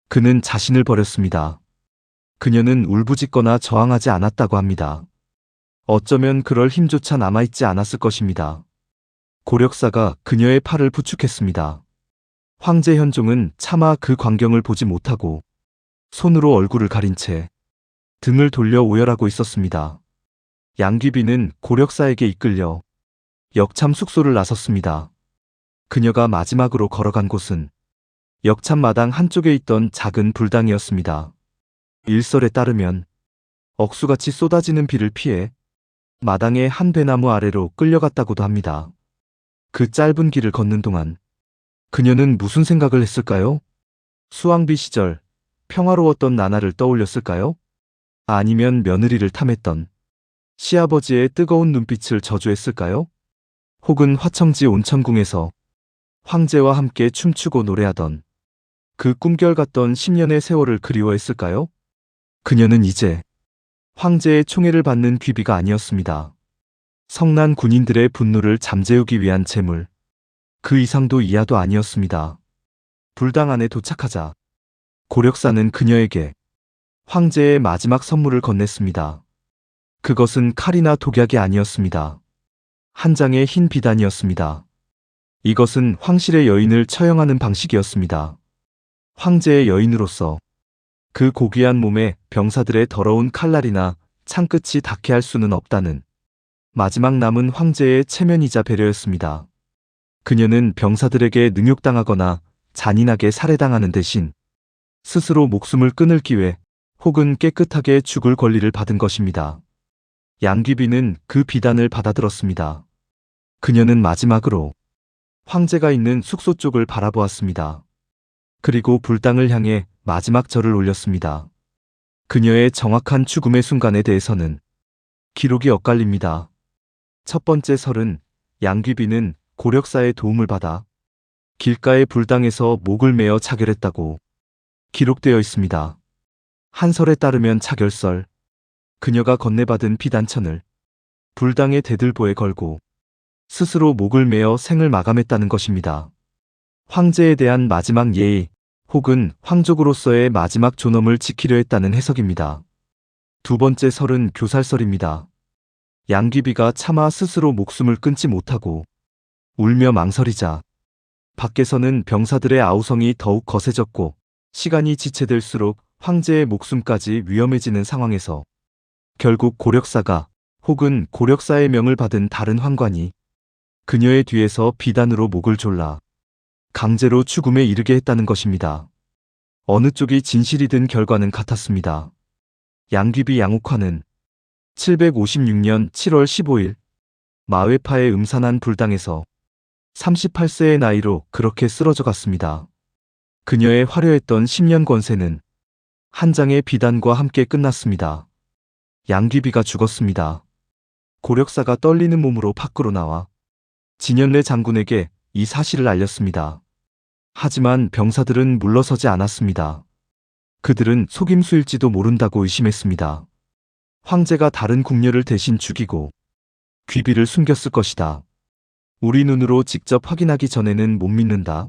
그는 자신을 버렸습니다. 그녀는 울부짖거나 저항하지 않았다고 합니다. 어쩌면 그럴 힘조차 남아있지 않았을 것입니다. 고력사가 그녀의 팔을 부축했습니다. 황제 현종은 차마 그 광경을 보지 못하고 손으로 얼굴을 가린 채 등을 돌려 오열하고 있었습니다. 양귀비는 고력사에게 이끌려 역참 숙소를 나섰습니다. 그녀가 마지막으로 걸어간 곳은 역참 마당 한쪽에 있던 작은 불당이었습니다. 일설에 따르면 억수같이 쏟아지는 비를 피해 마당의 한 배나무 아래로 끌려갔다고도 합니다. 그 짧은 길을 걷는 동안 그녀는 무슨 생각을 했을까요? 수왕비 시절 평화로웠던 나날을 떠올렸을까요? 아니면 며느리를 탐했던 시아버지의 뜨거운 눈빛을 저주했을까요? 혹은 화청지 온천궁에서 황제와 함께 춤추고 노래하던 그 꿈결 같던 10년의 세월을 그리워했을까요? 그녀는 이제 황제의 총애를 받는 귀비가 아니었습니다. 성난 군인들의 분노를 잠재우기 위한 재물, 그 이상도 이하도 아니었습니다. 불당 안에 도착하자 고력사는 그녀에게 황제의 마지막 선물을 건넸습니다. 그것은 칼이나 독약이 아니었습니다. 한 장의 흰 비단이었습니다. 이것은 황실의 여인을 처형하는 방식이었습니다. 황제의 여인으로서 그 고귀한 몸에 병사들의 더러운 칼날이나 창끝이 닿게 할 수는 없다는 마지막 남은 황제의 체면이자 배려였습니다. 그녀는 병사들에게 능욕당하거나 잔인하게 살해당하는 대신 스스로 목숨을 끊을 기회 혹은 깨끗하게 죽을 권리를 받은 것입니다. 양귀비는 그 비단을 받아들었습니다. 그녀는 마지막으로 황제가 있는 숙소 쪽을 바라보았습니다. 그리고 불당을 향해 마지막 절을 올렸습니다. 그녀의 정확한 죽음의 순간에 대해서는 기록이 엇갈립니다. 첫 번째 설은 양귀비는 고력사의 도움을 받아 길가의 불당에서 목을 매어 차결했다고 기록되어 있습니다. 한 설에 따르면 차결설, 그녀가 건네받은 비단천을 불당의 대들보에 걸고 스스로 목을 매어 생을 마감했다는 것입니다. 황제에 대한 마지막 예의 혹은 황족으로서의 마지막 존엄을 지키려 했다는 해석입니다. 두 번째 설은 교살설입니다. 양귀비가 차마 스스로 목숨을 끊지 못하고 울며 망설이자 밖에서는 병사들의 아우성이 더욱 거세졌고 시간이 지체될수록 황제의 목숨까지 위험해지는 상황에서 결국 고력사가 혹은 고력사의 명을 받은 다른 환관이 그녀의 뒤에서 비단으로 목을 졸라 강제로 죽음에 이르게 했다는 것입니다. 어느 쪽이 진실이든 결과는 같았습니다. 양귀비 양옥화는 756년 7월 15일 마웨파의 음산한 불당에서 38세의 나이로 그렇게 쓰러져 갔습니다. 그녀의 화려했던 10년 권세는 한 장의 비단과 함께 끝났습니다. 양귀비가 죽었습니다. 고력사가 떨리는 몸으로 밖으로 나와 진연래 장군에게 이 사실을 알렸습니다. 하지만 병사들은 물러서지 않았습니다. 그들은 속임수일지도 모른다고 의심했습니다. 황제가 다른 궁녀를 대신 죽이고 귀비를 숨겼을 것이다. 우리 눈으로 직접 확인하기 전에는 못 믿는다.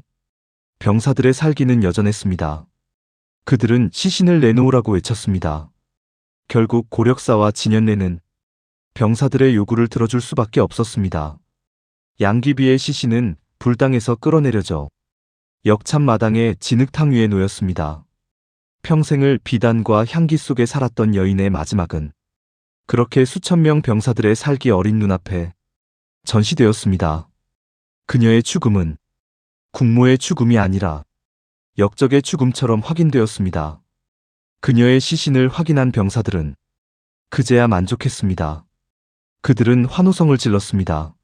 병사들의 살기는 여전했습니다. 그들은 시신을 내놓으라고 외쳤습니다. 결국 고력사와 진연래는 병사들의 요구를 들어줄 수밖에 없었습니다. 양귀비의 시신은 불당에서 끌어내려져 역참 마당의 진흙탕 위에 놓였습니다. 평생을 비단과 향기 속에 살았던 여인의 마지막은 그렇게 수천 명 병사들의 살기 어린 눈앞에 전시되었습니다. 그녀의 죽음은 국모의 죽음이 아니라 역적의 죽음처럼 확인되었습니다. 그녀의 시신을 확인한 병사들은 그제야 만족했습니다. 그들은 환호성을 질렀습니다.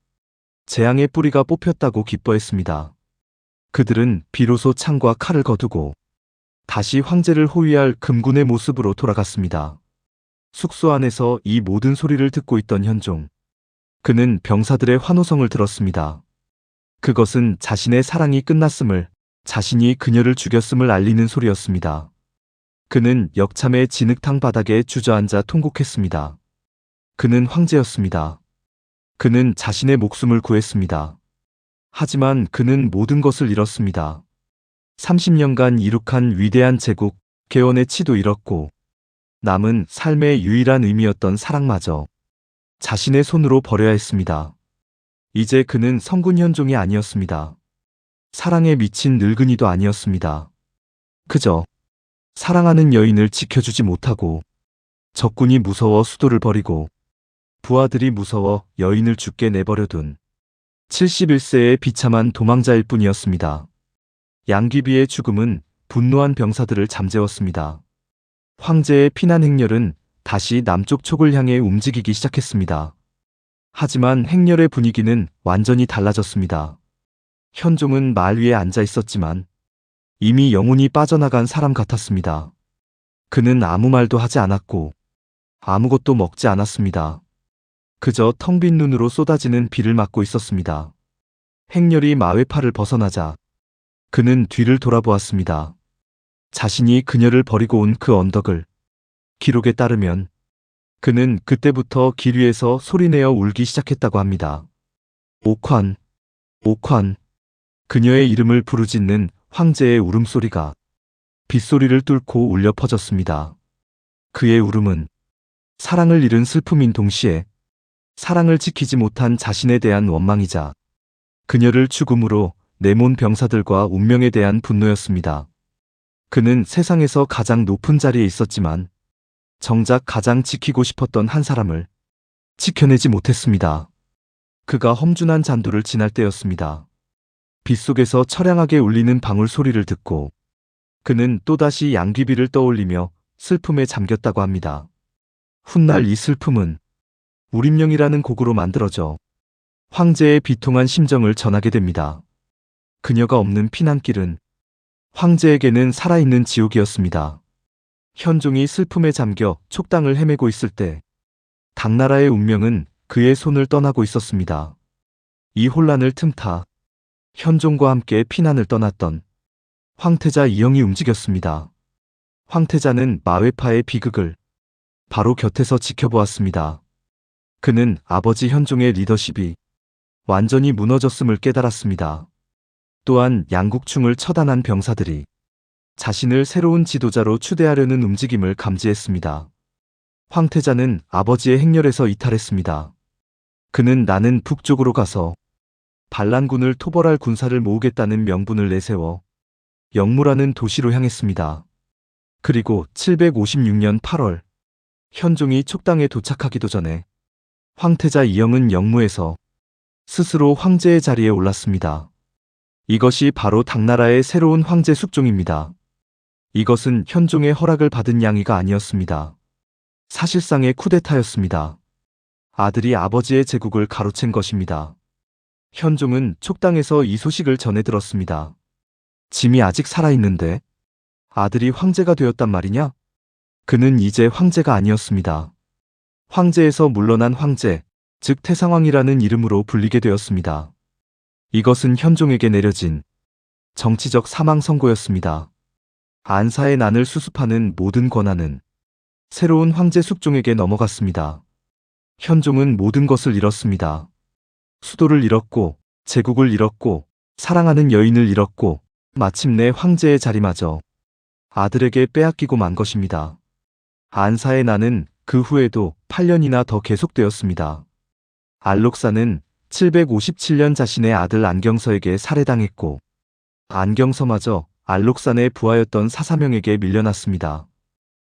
재앙의 뿌리가 뽑혔다고 기뻐했습니다. 그들은 비로소 창과 칼을 거두고 다시 황제를 호위할 금군의 모습으로 돌아갔습니다. 숙소 안에서 이 모든 소리를 듣고 있던 현종. 그는 병사들의 환호성을 들었습니다. 그것은 자신의 사랑이 끝났음을, 자신이 그녀를 죽였음을 알리는 소리였습니다. 그는 역참의 진흙탕 바닥에 주저앉아 통곡했습니다. 그는 황제였습니다. 그는 자신의 목숨을 구했습니다. 하지만 그는 모든 것을 잃었습니다. 30년간 이룩한 위대한 제국, 개원의 치도 잃었고 남은 삶의 유일한 의미였던 사랑마저 자신의 손으로 버려야 했습니다. 이제 그는 성군 현종이 아니었습니다. 사랑에 미친 늙은이도 아니었습니다. 그저 사랑하는 여인을 지켜주지 못하고 적군이 무서워 수도를 버리고 부하들이 무서워 여인을 죽게 내버려둔 71세의 비참한 도망자일 뿐이었습니다. 양귀비의 죽음은 분노한 병사들을 잠재웠습니다. 황제의 피난 행렬은 다시 남쪽 촉을 향해 움직이기 시작했습니다. 하지만 행렬의 분위기는 완전히 달라졌습니다. 현종은 말 위에 앉아 있었지만 이미 영혼이 빠져나간 사람 같았습니다. 그는 아무 말도 하지 않았고 아무것도 먹지 않았습니다. 그저 텅 빈 눈으로 쏟아지는 비를 맞고 있었습니다. 행렬이 마웨파를 벗어나자 그는 뒤를 돌아보았습니다. 자신이 그녀를 버리고 온 그 언덕을 기록에 따르면 그는 그때부터 길 위에서 소리내어 울기 시작했다고 합니다. 옥환, 옥환. 그녀의 이름을 부르짖는 황제의 울음소리가 빗소리를 뚫고 울려 퍼졌습니다. 그의 울음은 사랑을 잃은 슬픔인 동시에 사랑을 지키지 못한 자신에 대한 원망이자 그녀를 죽음으로 내몬 병사들과 운명에 대한 분노였습니다. 그는 세상에서 가장 높은 자리에 있었지만 정작 가장 지키고 싶었던 한 사람을 지켜내지 못했습니다. 그가 험준한 잔도를 지날 때였습니다. 빗속에서 처량하게 울리는 방울 소리를 듣고 그는 또다시 양귀비를 떠올리며 슬픔에 잠겼다고 합니다. 훗날 이 슬픔은 우림령이라는 곡으로 만들어져 황제의 비통한 심정을 전하게 됩니다. 그녀가 없는 피난길은 황제에게는 살아있는 지옥이었습니다. 현종이 슬픔에 잠겨 촉당을 헤매고 있을 때 당나라의 운명은 그의 손을 떠나고 있었습니다. 이 혼란을 틈타 현종과 함께 피난을 떠났던 황태자 이영이 움직였습니다. 황태자는 마외파의 비극을 바로 곁에서 지켜보았습니다. 그는 아버지 현종의 리더십이 완전히 무너졌음을 깨달았습니다. 또한 양국충을 처단한 병사들이 자신을 새로운 지도자로 추대하려는 움직임을 감지했습니다. 황태자는 아버지의 행렬에서 이탈했습니다. 그는 나는 북쪽으로 가서 반란군을 토벌할 군사를 모으겠다는 명분을 내세워 영무라는 도시로 향했습니다. 그리고 756년 8월 현종이 촉당에 도착하기도 전에 황태자 이영은 영무에서 스스로 황제의 자리에 올랐습니다. 이것이 바로 당나라의 새로운 황제 숙종입니다. 이것은 현종의 허락을 받은 양의가 아니었습니다. 사실상의 쿠데타였습니다. 아들이 아버지의 제국을 가로챈 것입니다. 현종은 촉당에서 이 소식을 전해 들었습니다. 짐이 아직 살아있는데 아들이 황제가 되었단 말이냐? 그는 이제 황제가 아니었습니다. 황제에서 물러난 황제, 즉 태상왕이라는 이름으로 불리게 되었습니다. 이것은 현종에게 내려진 정치적 사망 선고였습니다. 안사의 난을 수습하는 모든 권한은 새로운 황제 숙종에게 넘어갔습니다. 현종은 모든 것을 잃었습니다. 수도를 잃었고, 제국을 잃었고, 사랑하는 여인을 잃었고, 마침내 황제의 자리마저 아들에게 빼앗기고 만 것입니다. 안사의 난은 그 후에도 8년이나 더 계속되었습니다. 알록사는 757년 자신의 아들 안경서에게 살해당했고 안경서마저 알록산의 부하였던 사사명에게 밀려났습니다.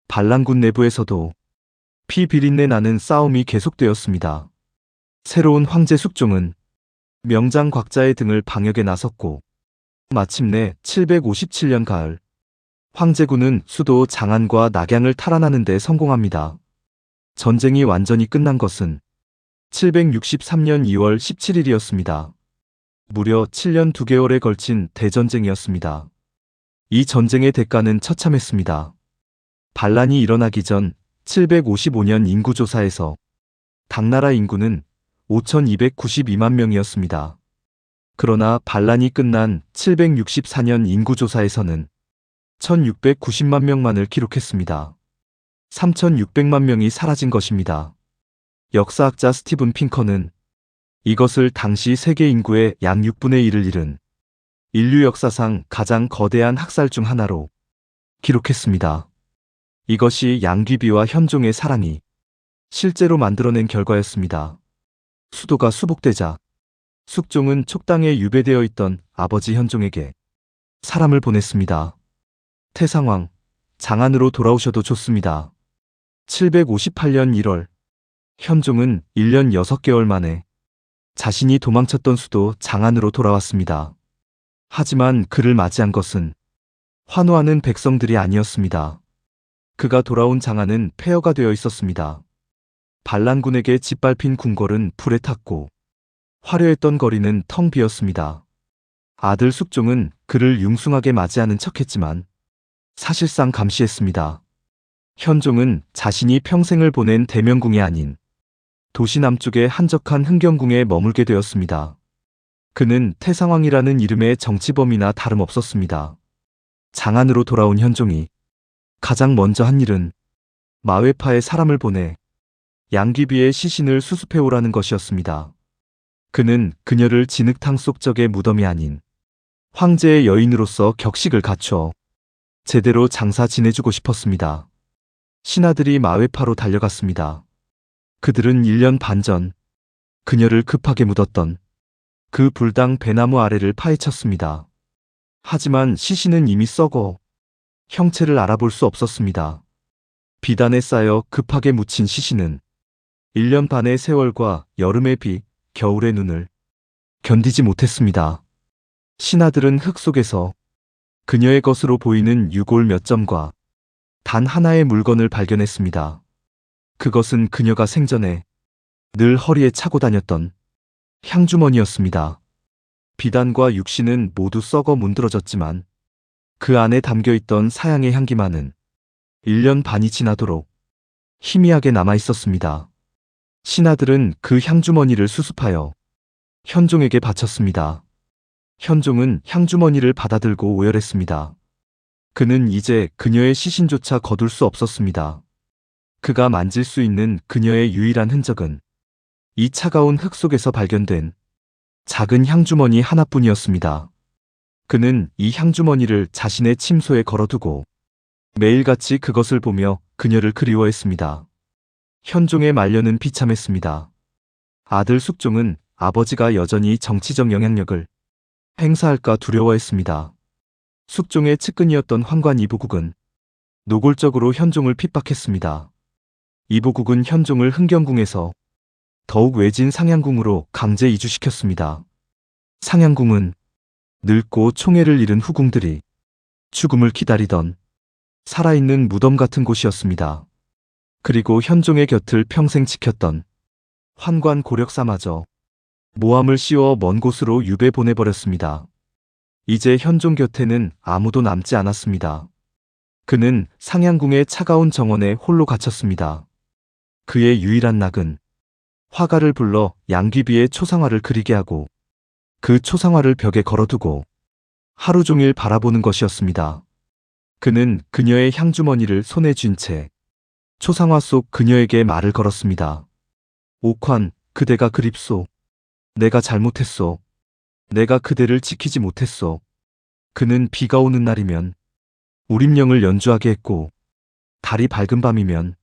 반란군 내부에서도 피 비린내 나는 싸움이 계속되었습니다. 새로운 황제 숙종은 명장 곽자의 등을 방역에 나섰고 마침내 757년 가을 황제군은 수도 장안과 낙양을 탈환하는 데 성공합니다. 전쟁이 완전히 끝난 것은 763년 2월 17일이었습니다. 무려 7년 2개월에 걸친 대전쟁이었습니다. 이 전쟁의 대가는 처참했습니다. 반란이 일어나기 전 755년 인구조사에서 당나라 인구는 5,292만 명이었습니다. 그러나 반란이 끝난 764년 인구조사에서는 1,690만 명만을 기록했습니다. 3,600만 명이 사라진 것입니다. 역사학자 스티븐 핑커는 이것을 당시 세계 인구의 약 6분의 1을 잃은 인류 역사상 가장 거대한 학살 중 하나로 기록했습니다. 이것이 양귀비와 현종의 사랑이 실제로 만들어낸 결과였습니다. 수도가 수복되자 숙종은 촉당에 유배되어 있던 아버지 현종에게 사람을 보냈습니다. 태상왕, 장안으로 돌아오셔도 좋습니다. 758년 1월 현종은 1년 6개월 만에 자신이 도망쳤던 수도 장안으로 돌아왔습니다. 하지만 그를 맞이한 것은 환호하는 백성들이 아니었습니다. 그가 돌아온 장안은 폐허가 되어 있었습니다. 반란군에게 짓밟힌 궁궐은 불에 탔고 화려했던 거리는 텅 비었습니다. 아들 숙종은 그를 융숭하게 맞이하는 척했지만 사실상 감시했습니다. 현종은 자신이 평생을 보낸 대명궁이 아닌 도시 남쪽의 한적한 흥경궁에 머물게 되었습니다. 그는 태상왕이라는 이름의 정치범이나 다름없었습니다. 장안으로 돌아온 현종이 가장 먼저 한 일은 마외파에 사람을 보내 양귀비의 시신을 수습해오라는 것이었습니다. 그는 그녀를 진흙탕 속 적의 무덤이 아닌 황제의 여인으로서 격식을 갖춰 제대로 장사 지내주고 싶었습니다. 신하들이 마외파로 달려갔습니다. 그들은 1년 반 전 그녀를 급하게 묻었던 그 불당 배나무 아래를 파헤쳤습니다. 하지만 시신은 이미 썩어 형체를 알아볼 수 없었습니다. 비단에 쌓여 급하게 묻힌 시신은 1년 반의 세월과 여름의 비, 겨울의 눈을 견디지 못했습니다. 신하들은 흙 속에서 그녀의 것으로 보이는 유골 몇 점과 단 하나의 물건을 발견했습니다. 그것은 그녀가 생전에 늘 허리에 차고 다녔던 향주머니였습니다. 비단과 육신은 모두 썩어 문드러졌지만 그 안에 담겨있던 사양의 향기만은 1년 반이 지나도록 희미하게 남아 있었습니다. 신하들은 그 향주머니를 수습하여 현종에게 바쳤습니다. 현종은 향주머니를 받아들고 오열했습니다. 그는 이제 그녀의 시신조차 거둘 수 없었습니다. 그가 만질 수 있는 그녀의 유일한 흔적은 이 차가운 흙 속에서 발견된 작은 향주머니 하나뿐이었습니다. 그는 이 향주머니를 자신의 침소에 걸어두고 매일같이 그것을 보며 그녀를 그리워했습니다. 현종의 말년은 비참했습니다. 아들 숙종은 아버지가 여전히 정치적 영향력을 행사할까 두려워했습니다. 숙종의 측근이었던 환관 이보국은 노골적으로 현종을 핍박했습니다. 이보국은 현종을 흥경궁에서 더욱 외진 상향궁으로 강제 이주시켰습니다. 상향궁은 늙고 총애를 잃은 후궁들이 죽음을 기다리던 살아있는 무덤 같은 곳이었습니다. 그리고 현종의 곁을 평생 지켰던 환관 고력사마저 모함을 씌워 먼 곳으로 유배 보내버렸습니다. 이제 현종 곁에는 아무도 남지 않았습니다. 그는 상향궁의 차가운 정원에 홀로 갇혔습니다. 그의 유일한 낙은 화가를 불러 양귀비의 초상화를 그리게 하고 그 초상화를 벽에 걸어두고 하루 종일 바라보는 것이었습니다. 그는 그녀의 향주머니를 손에 쥔 채 초상화 속 그녀에게 말을 걸었습니다. 옥환, 그대가 그립소. 내가 잘못했소. 내가 그대를 지키지 못했소. 그는 비가 오는 날이면 우림령을 연주하게 했고 달이 밝은 밤이면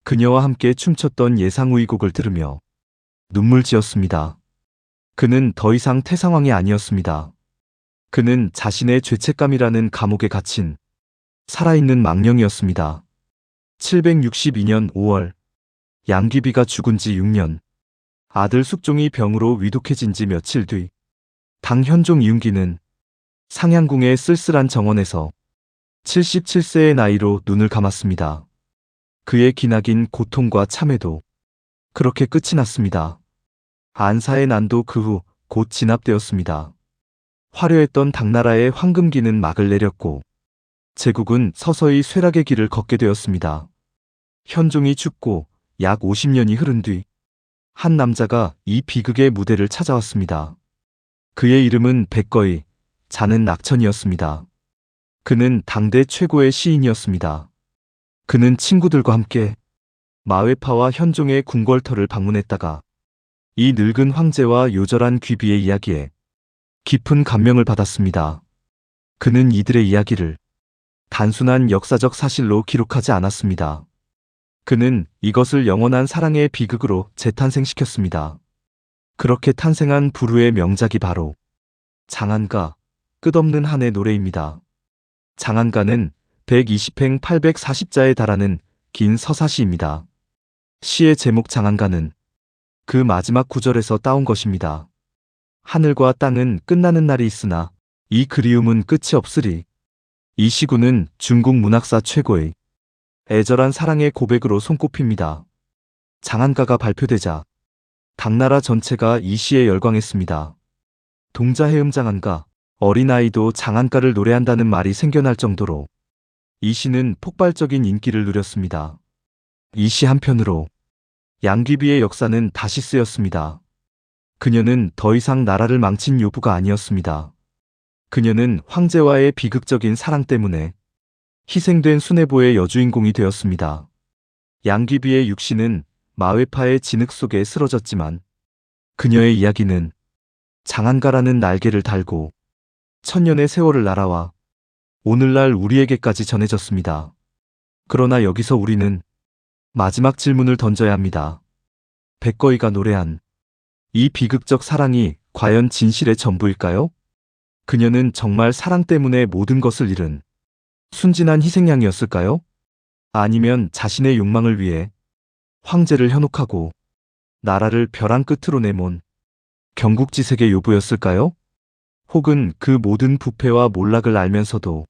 그녀와 함께 춤췄던 예상우이곡을 들으며 눈물 지었습니다. 그는 더 이상 태상왕이 아니었습니다. 그는 자신의 죄책감이라는 감옥에 갇힌 살아있는 망령이었습니다. 762년 5월 양귀비가 죽은 지 6년, 아들 숙종이 병으로 위독해진 지 며칠 뒤 당 현종 이윤기는 상향궁의 쓸쓸한 정원에서 77세의 나이로 눈을 감았습니다. 그의 기나긴 고통과 참회도 그렇게 끝이 났습니다. 안사의 난도 그 후 곧 진압되었습니다. 화려했던 당나라의 황금기는 막을 내렸고 제국은 서서히 쇠락의 길을 걷게 되었습니다. 현종이 죽고 약 50년이 흐른 뒤 한 남자가 이 비극의 무대를 찾아왔습니다. 그의 이름은 백거이, 자는 낙천이었습니다. 그는 당대 최고의 시인이었습니다. 그는 친구들과 함께 마외파와 현종의 궁궐터를 방문했다가 이 늙은 황제와 요절한 귀비의 이야기에 깊은 감명을 받았습니다. 그는 이들의 이야기를 단순한 역사적 사실로 기록하지 않았습니다. 그는 이것을 영원한 사랑의 비극으로 재탄생시켰습니다. 그렇게 탄생한 불후의 명작이 바로 장안가, 끝없는 한의 노래입니다. 장안가는 120행 840자에 달하는 긴 서사시입니다. 시의 제목 장안가는 그 마지막 구절에서 따온 것입니다. 하늘과 땅은 끝나는 날이 있으나 이 그리움은 끝이 없으리. 이 시구는 중국 문학사 최고의 애절한 사랑의 고백으로 손꼽힙니다. 장안가가 발표되자 당나라 전체가 이 시에 열광했습니다. 동자해음 장안가, 어린아이도 장안가를 노래한다는 말이 생겨날 정도로 이 시는 폭발적인 인기를 누렸습니다. 이 시 한편으로 양귀비의 역사는 다시 쓰였습니다. 그녀는 더 이상 나라를 망친 요부가 아니었습니다. 그녀는 황제와의 비극적인 사랑 때문에 희생된 수뇌보의 여주인공이 되었습니다. 양귀비의 육신은 마외파의 진흙 속에 쓰러졌지만 그녀의 이야기는 장안가라는 날개를 달고 천년의 세월을 날아와 오늘날 우리에게까지 전해졌습니다. 그러나 여기서 우리는 마지막 질문을 던져야 합니다. 백거이가 노래한 이 비극적 사랑이 과연 진실의 전부일까요? 그녀는 정말 사랑 때문에 모든 것을 잃은 순진한 희생양이었을까요? 아니면 자신의 욕망을 위해 황제를 현혹하고 나라를 벼랑 끝으로 내몬 경국지색의 요부였을까요? 혹은 그 모든 부패와 몰락을 알면서도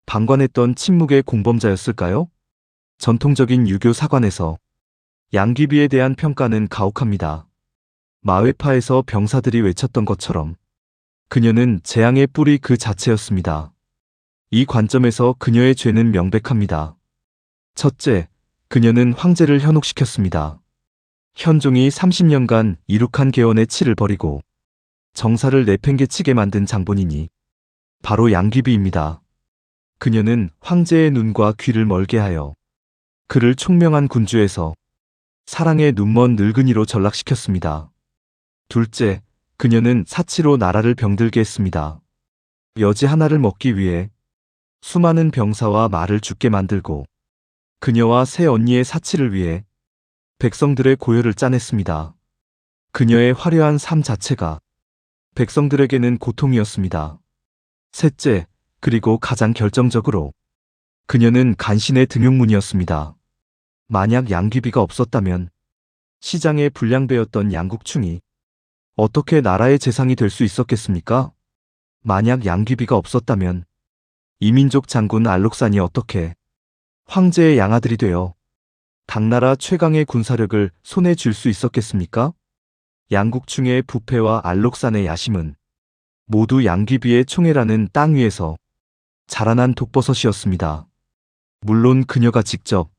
방관했던 침묵의 공범자였을까요? 전통적인 유교 사관에서 양귀비에 대한 평가는 가혹합니다. 마외파에서 병사들이 외쳤던 것처럼 그녀는 재앙의 뿌리 그 자체였습니다. 이 관점에서 그녀의 죄는 명백합니다. 첫째, 그녀는 황제를 현혹시켰습니다. 현종이 30년간 이룩한 계원의 치를 버리고 정사를 내팽개치게 만든 장본인이 바로 양귀비입니다. 그녀는 황제의 눈과 귀를 멀게 하여 그를 총명한 군주에서 사랑의 눈먼 늙은이로 전락시켰습니다. 둘째, 그녀는 사치로 나라를 병들게 했습니다. 여지 하나를 먹기 위해 수많은 병사와 말을 죽게 만들고 그녀와 새 언니의 사치를 위해 백성들의 고열을 짜냈습니다. 그녀의 화려한 삶 자체가 백성들에게는 고통이었습니다. 셋째, 그리고 가장 결정적으로 그녀는 간신의 등용문이었습니다. 만약 양귀비가 없었다면 시장의 불량배였던 양국충이 어떻게 나라의 재상이 될 수 있었겠습니까? 만약 양귀비가 없었다면 이민족 장군 알록산이 어떻게 황제의 양아들이 되어 당나라 최강의 군사력을 손에 쥘 수 있었겠습니까? 양국충의 부패와 알록산의 야심은 모두 양귀비의 총애라는 땅 위에서 자라난 독버섯이었습니다. 물론 그녀가 직접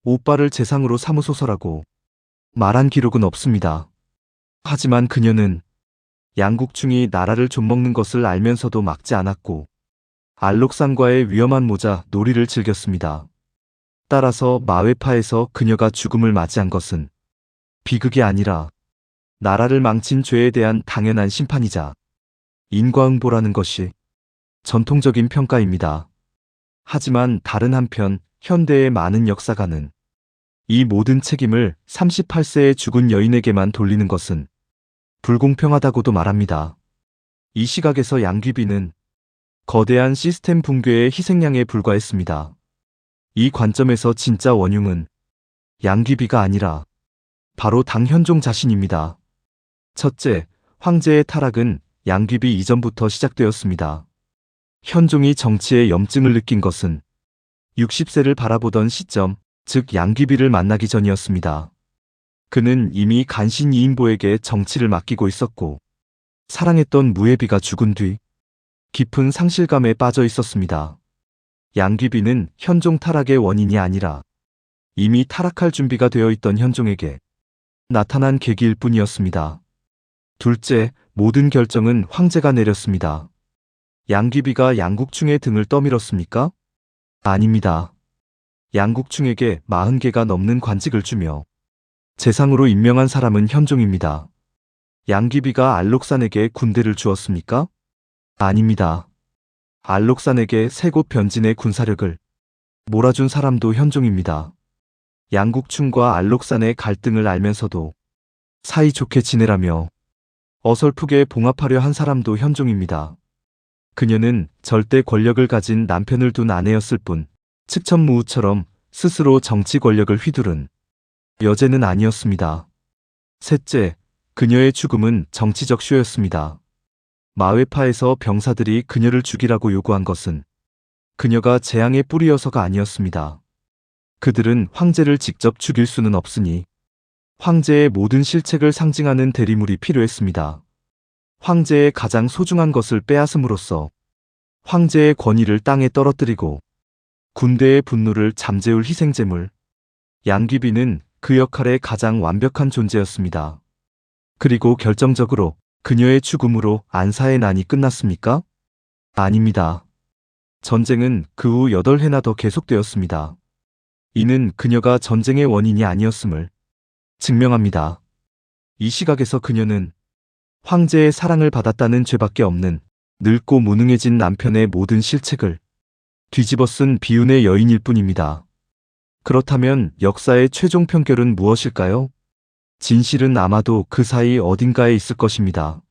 오빠를 재상으로 삼으소서라고 말한 기록은 없습니다. 하지만 그녀는 양국충이 나라를 좀먹는 것을 알면서도 막지 않았고 알록산과의 위험한 모자 놀이를 즐겼습니다. 따라서 마외파에서 그녀가 죽음을 맞이한 것은 비극이 아니라 나라를 망친 죄에 대한 당연한 심판이자 인과응보라는 것이 전통적인 평가입니다. 하지만 다른 한편 현대의 많은 역사가는 이 모든 책임을 38세에 죽은 여인에게만 돌리는 것은 불공평하다고도 말합니다. 이 시각에서 양귀비는 거대한 시스템 붕괴의 희생양에 불과했습니다. 이 관점에서 진짜 원흉은 양귀비가 아니라 바로 당현종 자신입니다. 첫째, 황제의 타락은 양귀비 이전부터 시작되었습니다. 현종이 정치에 염증을 느낀 것은 60세를 바라보던 시점, 즉 양귀비를 만나기 전이었습니다. 그는 이미 간신 이인보에게 정치를 맡기고 있었고 사랑했던 무예비가 죽은 뒤 깊은 상실감에 빠져 있었습니다. 양귀비는 현종 타락의 원인이 아니라 이미 타락할 준비가 되어 있던 현종에게 나타난 계기일 뿐이었습니다. 둘째, 모든 결정은 황제가 내렸습니다. 양귀비가 양국충의 등을 떠밀었습니까? 아닙니다. 양국충에게 40개가 넘는 관직을 주며 재상으로 임명한 사람은 현종입니다. 양귀비가 알록산에게 군대를 주었습니까? 아닙니다. 알록산에게 세 곳 변진의 군사력을 몰아준 사람도 현종입니다. 양국충과 알록산의 갈등을 알면서도 사이좋게 지내라며 어설프게 봉합하려 한 사람도 현종입니다. 그녀는 절대 권력을 가진 남편을 둔 아내였을 뿐 측천무후처럼 스스로 정치 권력을 휘두른 여제는 아니었습니다. 셋째, 그녀의 죽음은 정치적 쇼였습니다. 마외파에서 병사들이 그녀를 죽이라고 요구한 것은 그녀가 재앙의 뿌리여서가 아니었습니다. 그들은 황제를 직접 죽일 수는 없으니 황제의 모든 실책을 상징하는 대리물이 필요했습니다. 황제의 가장 소중한 것을 빼앗음으로써 황제의 권위를 땅에 떨어뜨리고 군대의 분노를 잠재울 희생제물, 양귀비는 그 역할의 가장 완벽한 존재였습니다. 그리고 결정적으로 그녀의 죽음으로 안사의 난이 끝났습니까? 아닙니다. 전쟁은 그 후 8해나 더 계속되었습니다. 이는 그녀가 전쟁의 원인이 아니었음을 증명합니다. 이 시각에서 그녀는 황제의 사랑을 받았다는 죄밖에 없는 늙고 무능해진 남편의 모든 실책을 뒤집어 쓴 비운의 여인일 뿐입니다. 그렇다면 역사의 최종 판결은 무엇일까요? 진실은 아마도 그 사이 어딘가에 있을 것입니다.